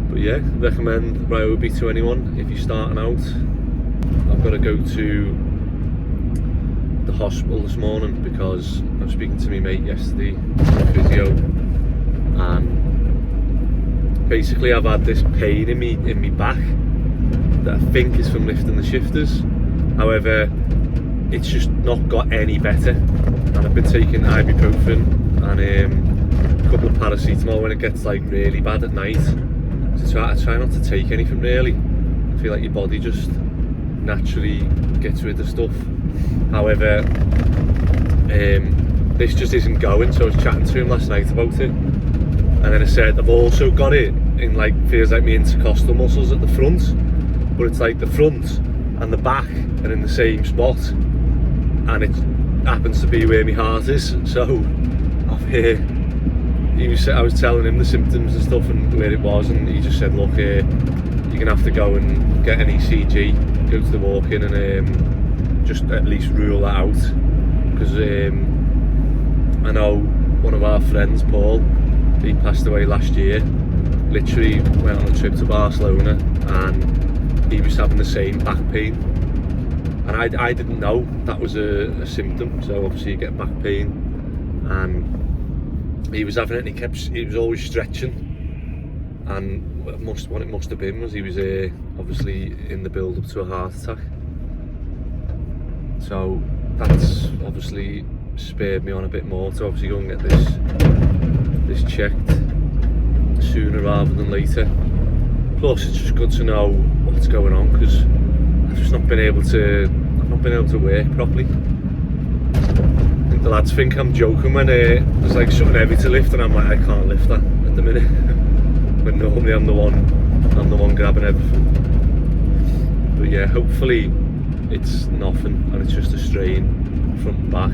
But yeah, recommend Ryobi to anyone if you're starting out. I've got to go to the hospital this morning because I was speaking to my mate yesterday, physio, and basically I've had this pain in me back that I think is from lifting the shifters. However, it's just not got any better, and I've been taking ibuprofen and a couple of paracetamol when it gets like really bad at night. So I try not to take anything really. I feel like your body just naturally gets rid of stuff. However, this just isn't going, so I was chatting to him last night about it, and then I said I've also got it in like, feels like my intercostal muscles at the front, but it's like the front and the back are in the same spot, and it happens to be where my heart is. So I was telling him the symptoms and stuff and where it was, and he just said, look, you're gonna have to go and get an ECG, go to the walk-in, and just at least rule that out, because I know one of our friends, Paul, he passed away last year. Literally went on a trip to Barcelona and he was having the same back pain, and I didn't know that was a symptom. So obviously you get back pain, and he was having it, and he was always stretching, and what it must have been was he was obviously in the build up to a heart attack. So that's obviously spurred me on a bit more to obviously go and get this checked sooner rather than later. Plus it's just good to know what's going on, because I've just not been able to work properly. I think the lads think I'm joking when there's like something heavy to lift, and I'm like, I can't lift that at the minute. But normally I'm the one grabbing everything. But yeah, hopefully it's nothing and it's just a strain front and back,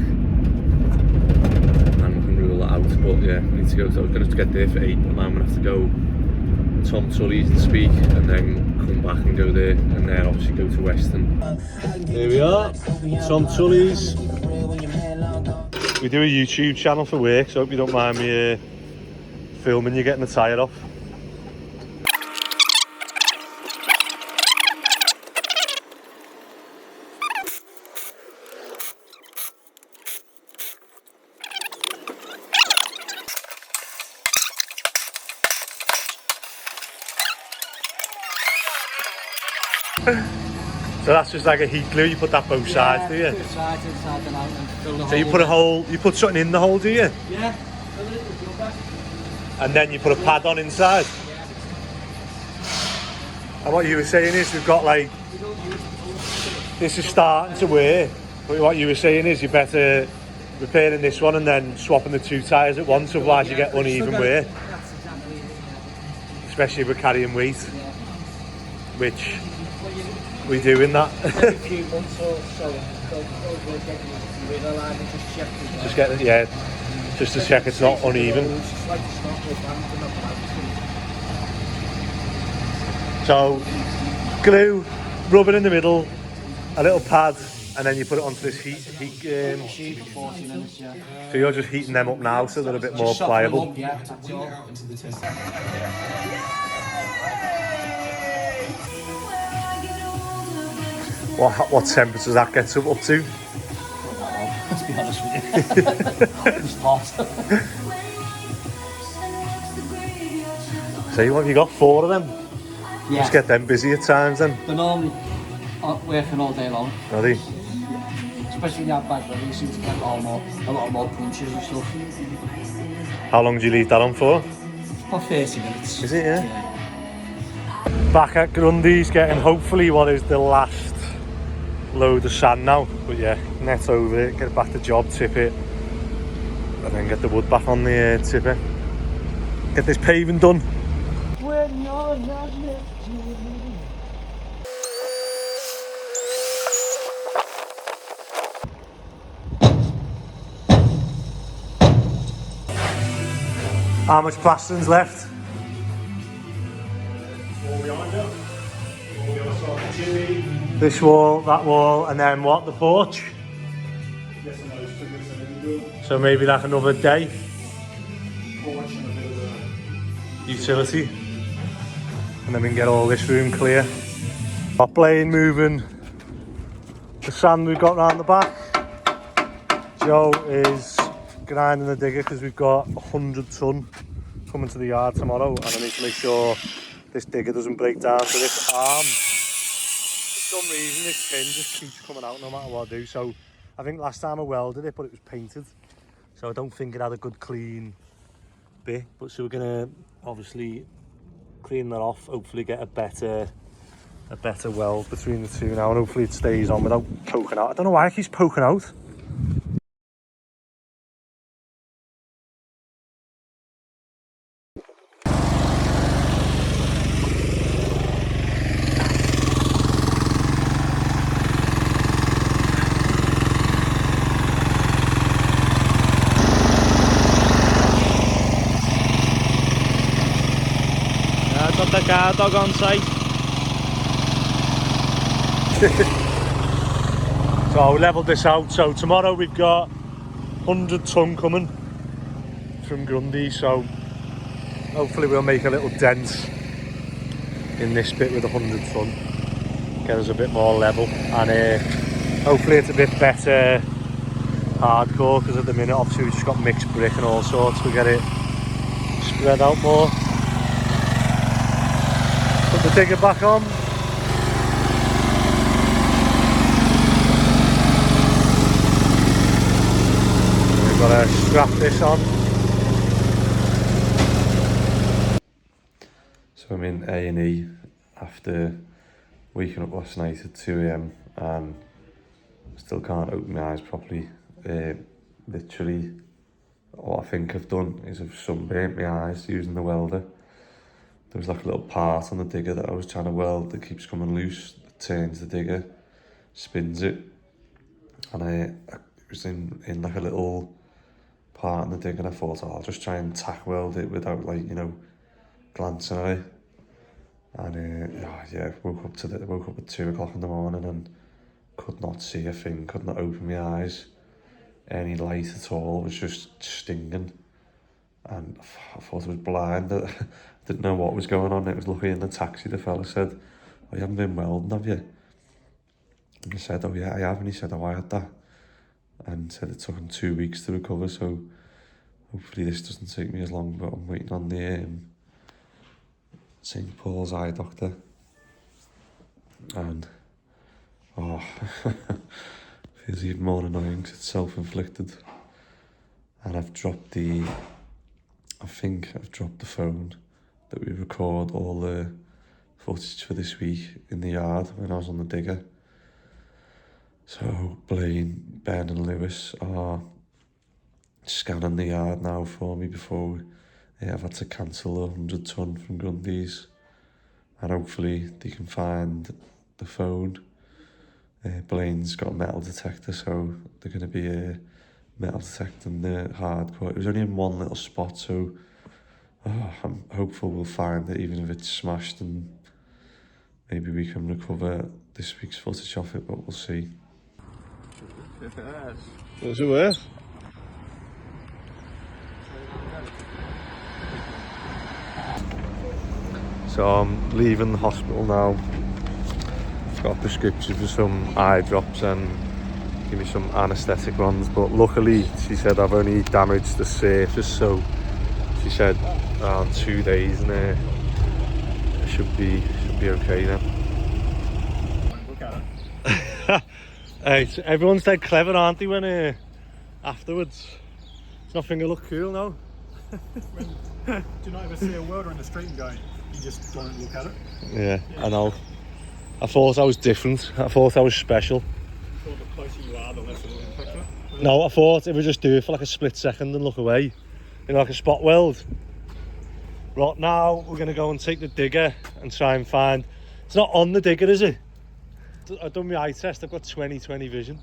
and we can rule that out. But yeah, we need to go. So I was going to get there for 8, but now I'm going to have to go Tom Tully's and speak, and then come back and go there, and then obviously go to Western. Here we are, Tom Tully's. We do a YouTube channel for work, so I hope you don't mind me filming you getting the tyre off. So that's just like a heat glue, you put that both sides, do you? Inside and out, and fill the So you put a hole, you put something in the hole, do you? Yeah, fill it with rubber. And then you put a pad on inside. And what you were saying is we've got like, this is starting to wear, but what you were saying is you're better repairing this one and then swapping the 2 tyres at once, otherwise you get uneven wear. That's exactly it, yeah. Especially if we're carrying weight, Yeah. which we do in that. Every few months or so, we're getting with a line and just check it. Just get it, yeah, just to check it's not uneven. It's just like it's not with hands and a So, glue, rub it in the middle, a little pad, and then you put it onto this heat sheet for 40 minutes, yeah. so you're just heating them up now so they're a bit more pliable. Yeah, that's all. What temperature does that get up to? Let's be honest with you. It's hot. So what have you got, 4 of them? Yeah. Just get them busy at times then, They're normally working all day long, are they? especially when you have bad weather. You seem to get a lot more punches and stuff. How long do you leave that on for? About 30 minutes. Is it, yeah? Back at Grundy's, getting hopefully what is the last load of sand now. But yeah, net over it, get it back to job, tip it, and then get the wood back on the tipper. Get this paving done. How much plastering's left? This wall, that wall, and then what? The porch? So maybe like another day. Utility. And then we can get all this room clear. Our blade moving. The sand we've got round the back. Joe is grinding the digger because we've got 100 ton coming to the yard tomorrow, and I need to make sure this digger doesn't break down to this arm. For some reason this pin just keeps coming out no matter what I do. So I think last time I welded it, but it was painted, so I don't think it had a good clean bit. But so we're gonna obviously clean that off, hopefully get a better weld between the two now, and hopefully it stays on without poking out. I don't know why it keeps poking out. guard dog on site. So we levelled this out. So tomorrow we've got 100 ton coming from Grundy. So hopefully we'll make a little dent in this bit with 100 ton. Get us a bit more level, and hopefully it's a bit better hardcore, because at the minute obviously we've just got mixed brick and all sorts. We get it spread out more. Put the digger back on. We've got to strap this on. So I'm in A&E after waking up last night at 2 AM and still can't open my eyes properly. Literally, what I think I've done is I've sunburnt my eyes using the welder. There was like a little part on the digger that I was trying to weld that keeps coming loose. It turns the digger, spins it, and it was in like a little part in the digger, and I thought, oh, I'll just try and tack weld it without, like, you know, glancing at it. And woke up at 2 o'clock in the morning and could not see a thing, could not open my eyes. Any light at all, was just stinging. And I thought I was blind. I didn't know what was going on. It was lucky in the taxi the fella said, "Oh, you haven't been welding, have you?" And I said, "Oh yeah, I have." And he said, "Oh, I had that." And said it took him 2 weeks to recover, so hopefully this doesn't take me as long, but I'm waiting on the St. Paul's eye doctor. And feels even more annoying because it's self-inflicted. And I think I've dropped the phone that we record all the footage for this week in the yard when I was on the digger. So Blaine, Ben and Lewis are scanning the yard now for me before I've had to cancel the 100 ton from Grundy's, and hopefully they can find the phone. Blaine's got a metal detector, so they're going to be metal detecting the hardcore. It was only in one little spot, so I'm hopeful we'll find it, even if it's smashed, and maybe we can recover this week's footage of it, but we'll see. Does it work? So I'm leaving the hospital now. Got a prescription for some eye drops and give me some anaesthetic ones, but luckily she said I've only damaged the surface, so she said around 2 days and it should be okay then. Look at it. Hey, so everyone's dead clever, aren't they, when afterwards? It's nothing to look cool now. Do you not ever see a welder in the street and go, you just don't look at it? Yeah, I know. I thought I was different. I thought I was special. So the closer you are, the less it will impact it. No, I thought it would just do it for like a split second and look away. You know, like a spot weld. Right, now we're going to go and take the digger and try and find... It's not on the digger, is it? I've done my eye test. I've got 20/20 vision.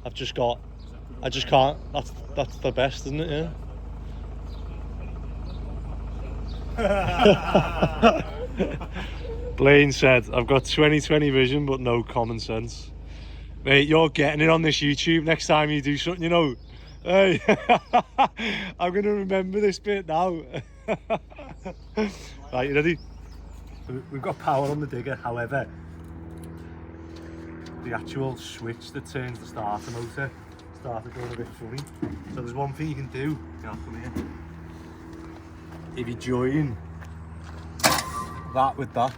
I just can't. That's the best, isn't it? Yeah. Blaine said, I've got 20/20 vision, but no common sense. Mate, you're getting it on this YouTube next time you do something, you know. Hey, I'm going to remember this bit now. Right, you ready? We've got power on the digger, however, the actual switch that turns the starter motor started going a bit funny. So there's one thing you can do. Yeah, come here. If you join that with that.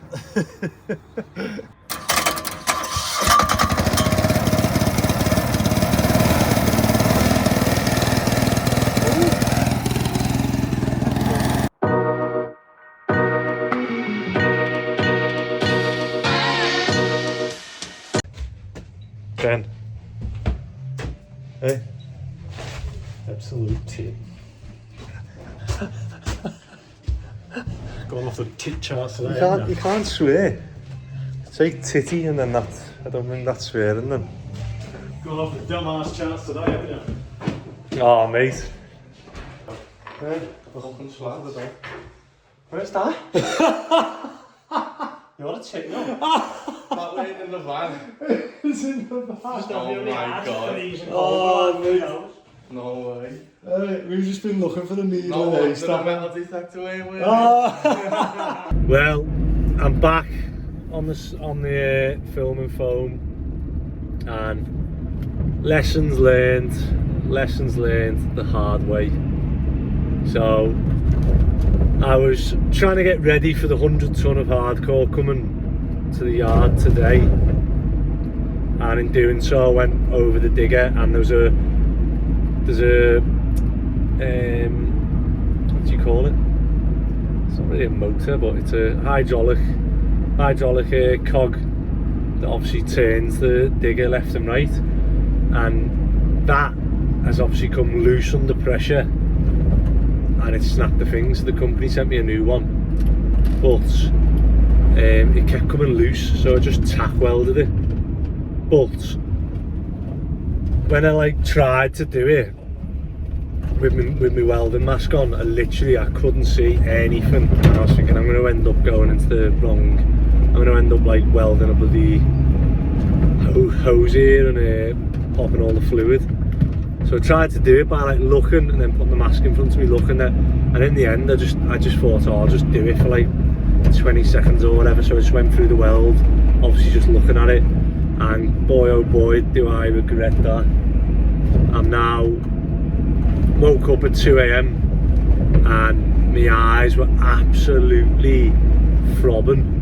Ben. Hey. Absolute tip. Going off the tit charts today. You can't swear. Say titty and then that. I don't think that's swearing then. Going off the dumbass charts today, haven't you? Oh, mate. Hey, the fucking swag of the day. Where's that? You want to check now? That way in the van. It's in the van. Oh my god. Oh, mate. No way. We've just been looking for the needle No and wonder the haystack. metal detector ain't working. Well, I'm back on the filming foam, and lessons learned the hard way. So I was trying to get ready for the 100 ton of hardcore coming to the yard today, and in doing so I went over the digger, and there's a what do you call it? It's not really a motor, but it's a hydraulic cog that obviously turns the digger left and right, and that has obviously come loose under pressure, and it snapped the thing. So the company sent me a new one, but it kept coming loose, so I just tack welded it. But when I like tried to do it with my welding mask on, I couldn't see anything, and I was thinking I'm going to end up going into the wrong. I'm going to end up like welding a bloody hose here and popping all the fluid. So I tried to do it by like looking and then putting the mask in front of me looking at, and in the end I just thought, oh, I'll just do it for like 20 seconds or whatever. So I just went through the weld, obviously just looking at it, and boy oh boy do I regret that. I'm now woke up at 2 AM and my eyes were absolutely throbbing,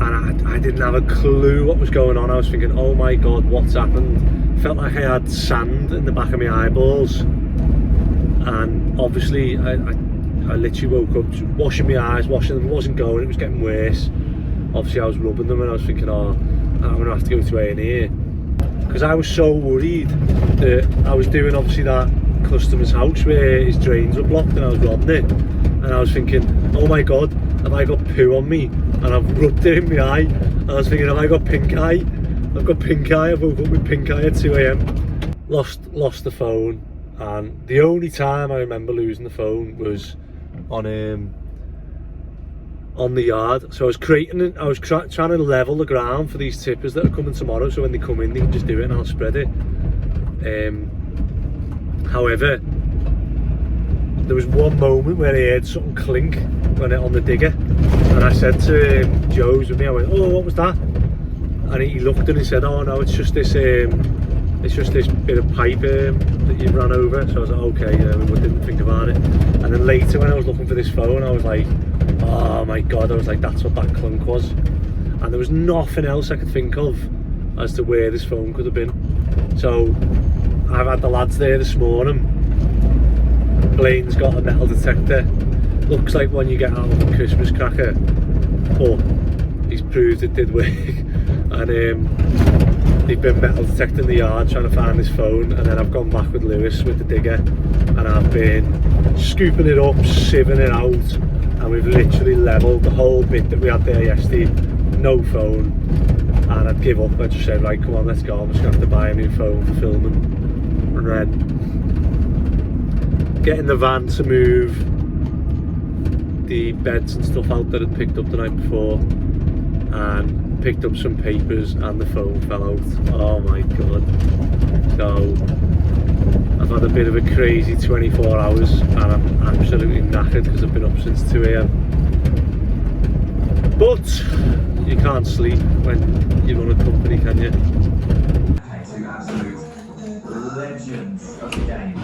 and I didn't have a clue what was going on. I was thinking, oh my god, what's happened? Felt like I had sand in the back of my eyeballs, and obviously I literally woke up washing my eyes, washing them. It wasn't going, it was getting worse. Obviously I was rubbing them, and I was thinking, oh, I'm gonna have to go to A&E, because I was so worried that I was doing obviously that customer's house where his drains were blocked, and I was robbing it, and I was thinking, oh my god, have I got poo on me and I've rubbed it in my eye, and I was thinking, have I got pink eye? I've got pink eye. I woke up with pink eye at 2 AM. Lost the phone, and the only time I remember losing the phone was on the yard. So I was trying to level the ground for these tippers that are coming tomorrow, so when they come in they can just do it and I'll spread it. However, there was one moment where I heard something clink when it on the digger, and I said to Joe's with me, I went, oh, what was that? And he looked and he said, oh no, it's just this bit of pipe that you ran over. So I was like, okay, I didn't think about it. And then later when I was looking for this phone, I was like, oh my god, I was like, that's what that clunk was. And there was nothing else I could think of as to where this phone could have been. So I've had the lads there this morning. Blaine's got a metal detector. Looks like one you get out of a Christmas cracker, but he's proved it did work. And they've been metal detecting the yard trying to find this phone, and then I've gone back with Lewis with the digger, and I've been scooping it up, sieving it out, and we've literally levelled the whole bit that we had there yesterday. No phone, and I'd give up. I just said, right, come on, let's go. I'm just gonna have to buy a new phone for filming. And then getting the van to move the beds and stuff out that I'd picked up the night before, and picked up some papers, and the phone fell out. Oh my god. So I've had a bit of a crazy 24 hours, and I'm absolutely knackered because I've been up since 2 AM. But you can't sleep when you run a company, can you? Two absolute legends of the game.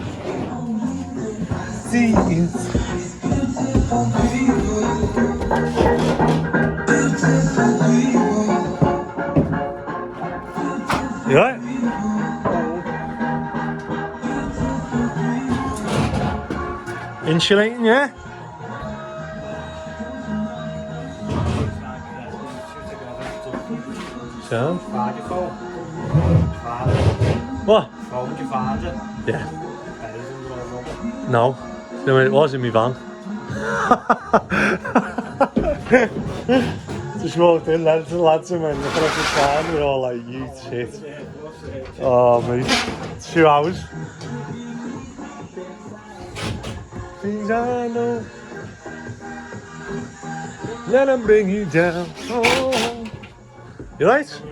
You right? Insulating, yeah? So? What? Yeah. No. No, it was in my van. Just walked in, lads and went looking at the time, we're all like, you shit. Oh mate, 2 hours. Things I know. let them bring you down. Oh. You right?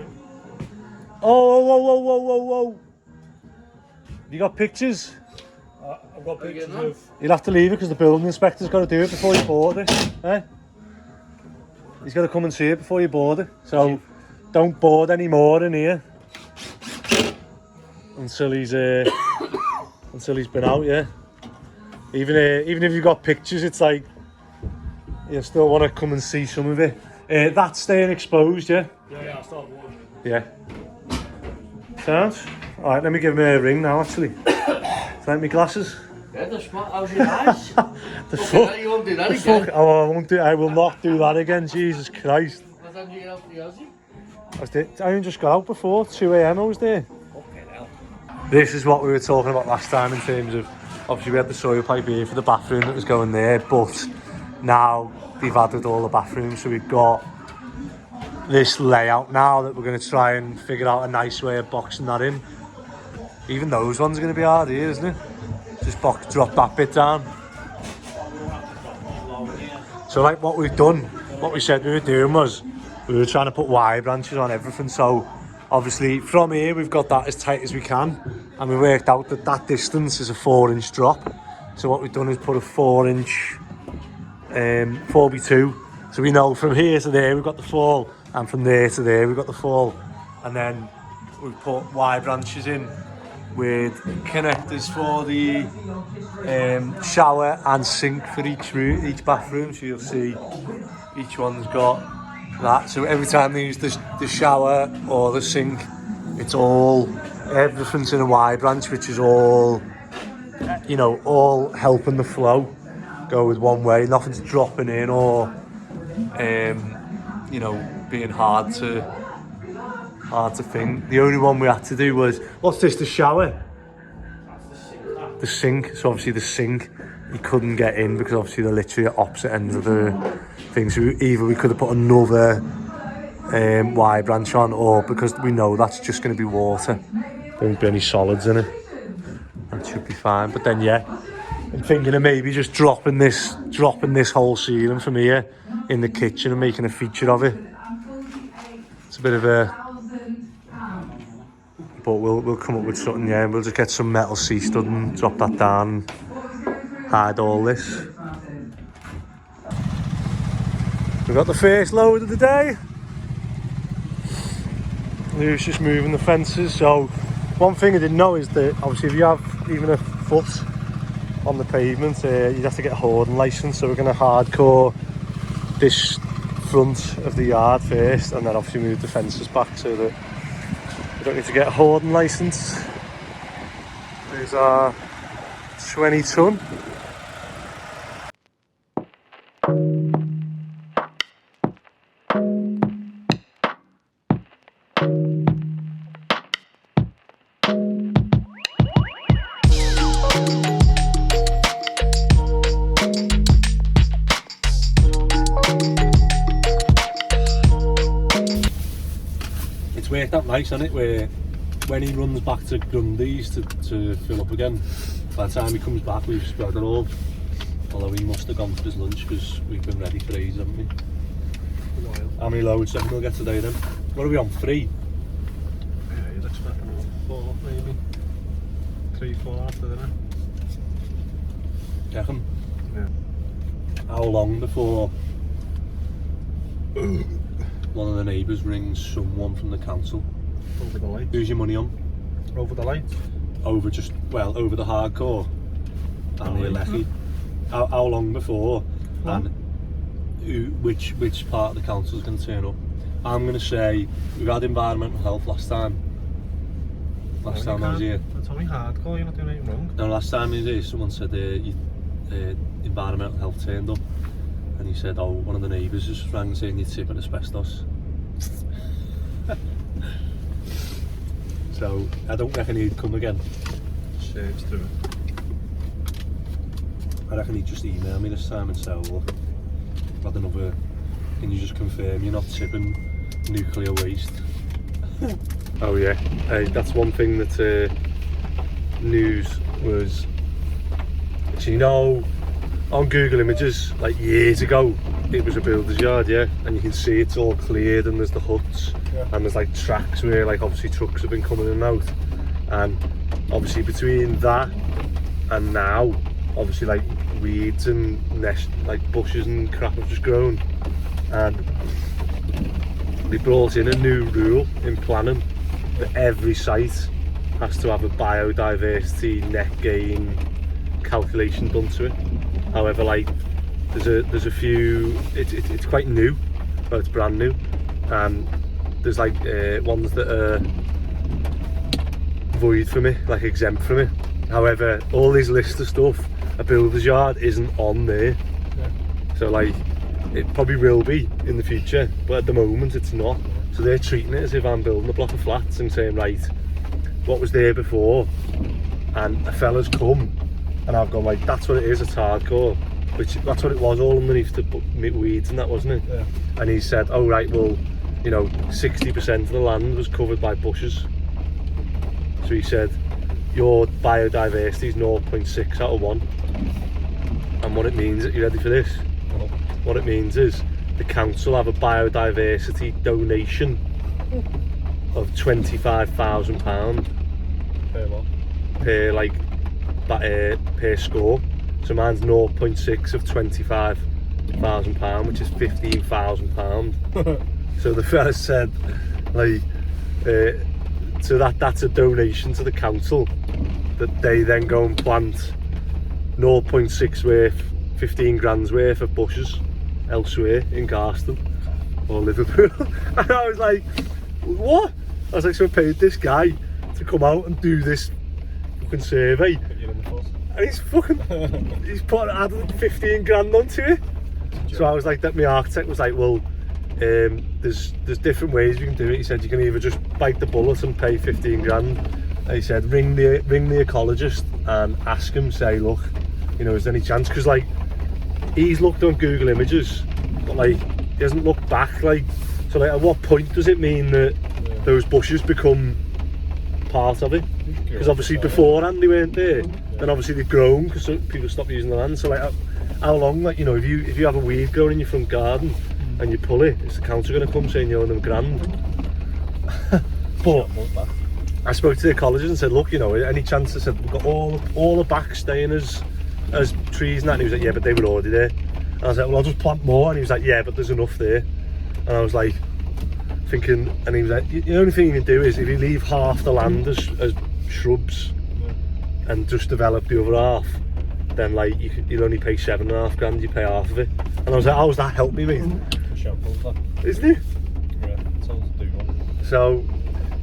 Oh, whoa, whoa, whoa, whoa, whoa. You got pictures? I've got pictures of. You'll have to leave it because the building inspector's got to do it before you board it. Eh? He's got to come and see it before you board it. So don't board any more in here until he's been out. Yeah. Even if you've got pictures, it's like you still want to come and see some of it. That's staying exposed, yeah. Yeah, I started watching. Yeah. Sounds. All right. Let me give him a ring now. Actually. Like my glasses. Yeah, the spot. How's your eyes? The fuck. You won't do that The again. fuck. Oh, I won't do. I will not do that again. Jesus Christ. What time did you get out the Aussie? I only just got out before 2 AM. I was there. This is what we were talking about last time in terms of obviously we had the soil pipe here for the bathroom that was going there, but now they've added all the bathrooms, so we've got this layout now that we're going to try and figure out a nice way of boxing that in. Even those ones are going to be hard here, isn't it? Just drop that bit down. So like what we've done, what we said we were doing was we were trying to put wire branches on everything. So obviously from here we've got that as tight as we can, and we worked out that that distance is a 4-inch drop. So what we've done is put a 4-inch 4x2. So we know from here to there we've got the fall, and from there to there we've got the fall. And then we've put wire branches in with connectors for the shower and sink for each bathroom. So you'll see each one's got that. So every time they use the shower or the sink, it's all, everything's in a wire branch, which is all, you know, all helping the flow go with one way. Nothing's dropping in or, you know, being hard to think. The only one we had to do was, what's this, the shower? The sink. So obviously the sink you couldn't get in because obviously they're literally at opposite ends of the thing. So either we could have put another wire branch on, or because we know that's just going to be water, there won't be any solids in it. That should be fine. But then yeah, I'm thinking of maybe just dropping this whole ceiling from here in the kitchen and making a feature of it. It's a bit of a, but we'll come up with something, yeah, and we'll just get some metal C-stud and drop that down and hide all this. We've got the first load of the day. Lou's just moving the fences. So one thing I didn't know is that obviously if you have even a foot on the pavement, you'd have to get a hoarding licence. So we're going to hardcore this front of the yard first, and then obviously move the fences back so that we don't need to get a hoarding licence. There's our 20 tonne. It's worked out nice, hasn't it, where when he runs back to Grundy's to fill up again, by the time he comes back we've spread it all. Although he must have gone for his lunch because we've been ready for ages, haven't we? How many loads do you think we'll get today then? What are we on, 3? Yeah, you'd expect 4 maybe. 3, 4 after dinner. Do you reckon? Yeah. How long before one of the neighbours rings someone from the council? Over the lights. Who's your money on? Over the lights. Over over the hardcore and the Alechi. How long before? And which part of the council is going to turn up? I'm going to say we've had environmental health last time. Last time I was here. That's only hardcore, you're not doing anything wrong. No, last time I was here, someone said environmental health turned up, and he said, oh, one of the neighbours just rang saying you're tipping asbestos. So I don't reckon he'd come again. Saves through it. I reckon he'd just email me this time and say, oh, look, I've had another, can you just confirm you're not tipping nuclear waste? Oh yeah, that's one thing that news was, so you know, on Google Images, like years ago, it was a builder's yard, yeah, and you can see it's all cleared and there's the huts, and there's like tracks where like obviously trucks have been coming in and out, and obviously between that and now, obviously like weeds and like bushes and crap have just grown, and they brought in a new rule in planning that every site has to have a biodiversity net gain calculation done to it. However, like there's a few, it's quite new, but it's brand new, and there's like ones that are void for me, like exempt from it. However, all these list of stuff, a builder's yard isn't on there, so like it probably will be in the future, but at the moment it's not. So they're treating it as if I'm building a block of flats and saying, right, what was there before, and a fella's come and I've gone like, that's what it is, it's hardcore, which that's what it was, all underneath the weeds and that, wasn't it? Yeah. And he said, oh right, well, you know, 60% of the land was covered by bushes. So he said, your biodiversity is 0.6 out of 1. And what it means, are you ready for this? Oh. What it means is the council have a biodiversity donation of £25,000 Per what? per like per score. So mine's 0.6 of £25,000, which is £15,000. So the fella said, like, so that's a donation to the council that they then go and plant 0.6 worth, 15 grand's worth of bushes elsewhere in Garston or Liverpool. And I was like, what? I was like, so I paid this guy to come out and do this fucking survey, and he's added 15 grand onto it. So I was like, that my architect was like, well, there's different ways you can do it. He said you can either just bite the bullet and pay 15 grand. And he said ring the ecologist and ask him, say, look, you know, is there any chance? Because like he's looked on Google Images, but like he hasn't looked back. Like, so like at what point does it mean that those bushes become part of it? Because obviously beforehand they weren't there. Then obviously they've grown because people stopped using the land. So like how long, like, you know, if you have a weed growing in your front garden and you pull it, is the council going to come saying you owe them grand? But I spoke to the ecologist and said, look, you know, any chance? I said, we've got all the back staying as trees and that. And he was like, yeah, but they were already there. And I was like, well, I'll just plant more. And he was like, yeah, but there's enough there. And I was like thinking, and he was like, the only thing you can do is if you leave half the land as shrubs and just develop the other half, then like you'll only pay £7.5 grand, you pay half of it. And I was like, how does that help me, mate? Isn't it? Yeah, sounds doable. So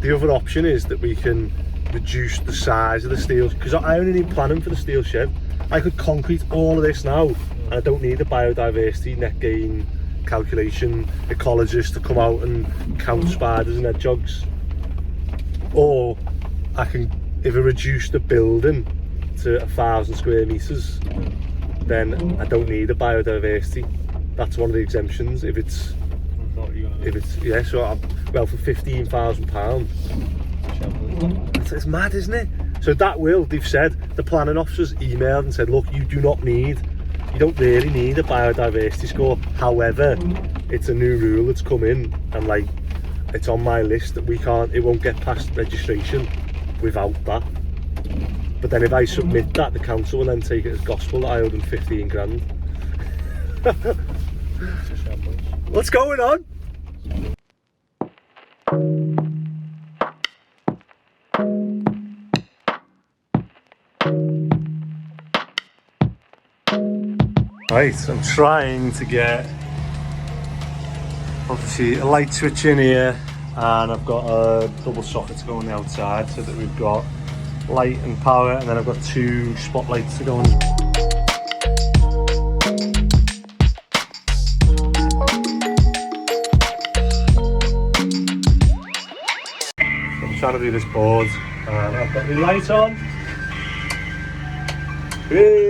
the other option is that we can reduce the size of the steel, because I only need planning for the steel shed. I could concrete all of this now, and I don't need a biodiversity net gain calculation ecologist to come out and count spiders and hedgehogs. Or I can, if I reduce the building to 1,000 square meters, then I don't need a biodiversity. That's one of the exemptions. If it's yeah, so well, for £15,000. It's mad, isn't it? So they've said, the planning officers emailed and said, look, you don't really need a biodiversity score. However, it's a new rule that's come in, and like it's on my list that it won't get past registration without that. But then if I submit that, the council will then take it as gospel that I owe them 15 grand. What's going on? Right, I'm trying to get obviously a light switch in here, and I've got a double socket to go on the outside so that we've got light and power, and then I've got 2 spotlights to go on. I'm trying to do this board, and I've got the light on. Hey!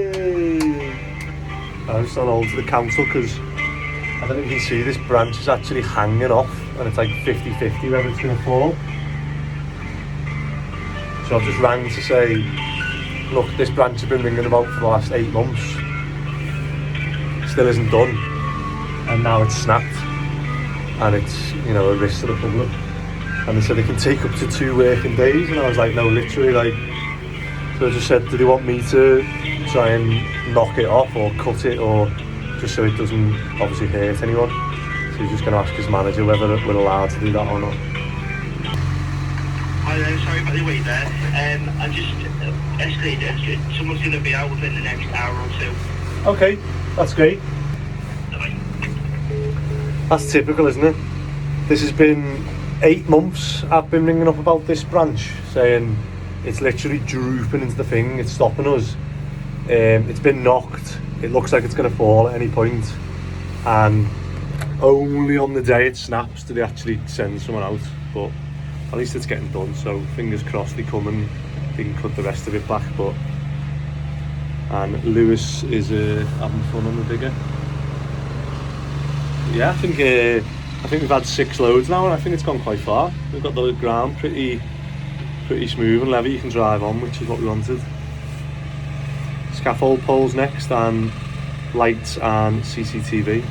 I'm just on hold to the council because I don't know if you can see, this branch is actually hanging off, and it's like 50-50 whether it's going to fall. So I've just rang to say, look, this branch has been ringing about for the last 8 months, still isn't done. and now it's snapped, and it's, you know, a risk to the public. And they said it can take up to 2 working days, and I was like, no, literally, like. So I just said, do they want me to try and knock it off or cut it, or just so it doesn't obviously hurt anyone? So he's just going to ask his manager whether we're allowed to do that or not. Hi there, sorry about the wait there. I just escalated it. Someone's going to be out within the next hour or two. Okay, that's great. That's typical, isn't it? This has been 8 months I've been ringing up about this branch, saying it's literally drooping into the thing, it's stopping us. It's been knocked, it looks like it's going to fall at any point, and only on the day it snaps do they actually send someone out. But at least it's getting done, so fingers crossed they come and they can cut the rest of it back. But and Lewis is having fun on the digger. Yeah, I think we've had 6 loads now, and I think it's gone quite far. We've got the ground pretty smooth and level you can drive on, which is what we wanted. Scaffold poles next, and lights and CCTV.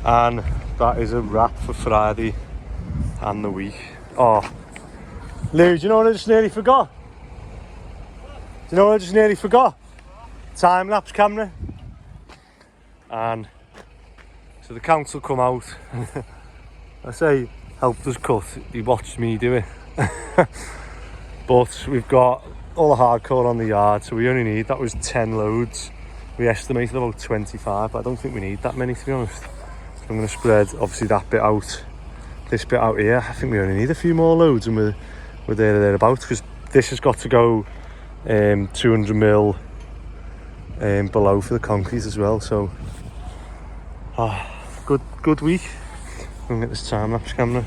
And that is a wrap for Friday and the week. Oh, Lou, do you know what I just nearly forgot? Do you know what I just nearly forgot? Time-lapse camera. And so the council come out. I say helped us cut, he watched me do it. But we've got all the hardcore on the yard, so we only need, that was 10 loads. We estimated about 25, but I don't think we need that many, to be honest. So I'm going to spread obviously that bit out, this bit out here. I think we only need a few more loads, and we're there or thereabouts, because this has got to go 200 mil below for the concrete as well. So good week. I'm going to get this time-lapse camera.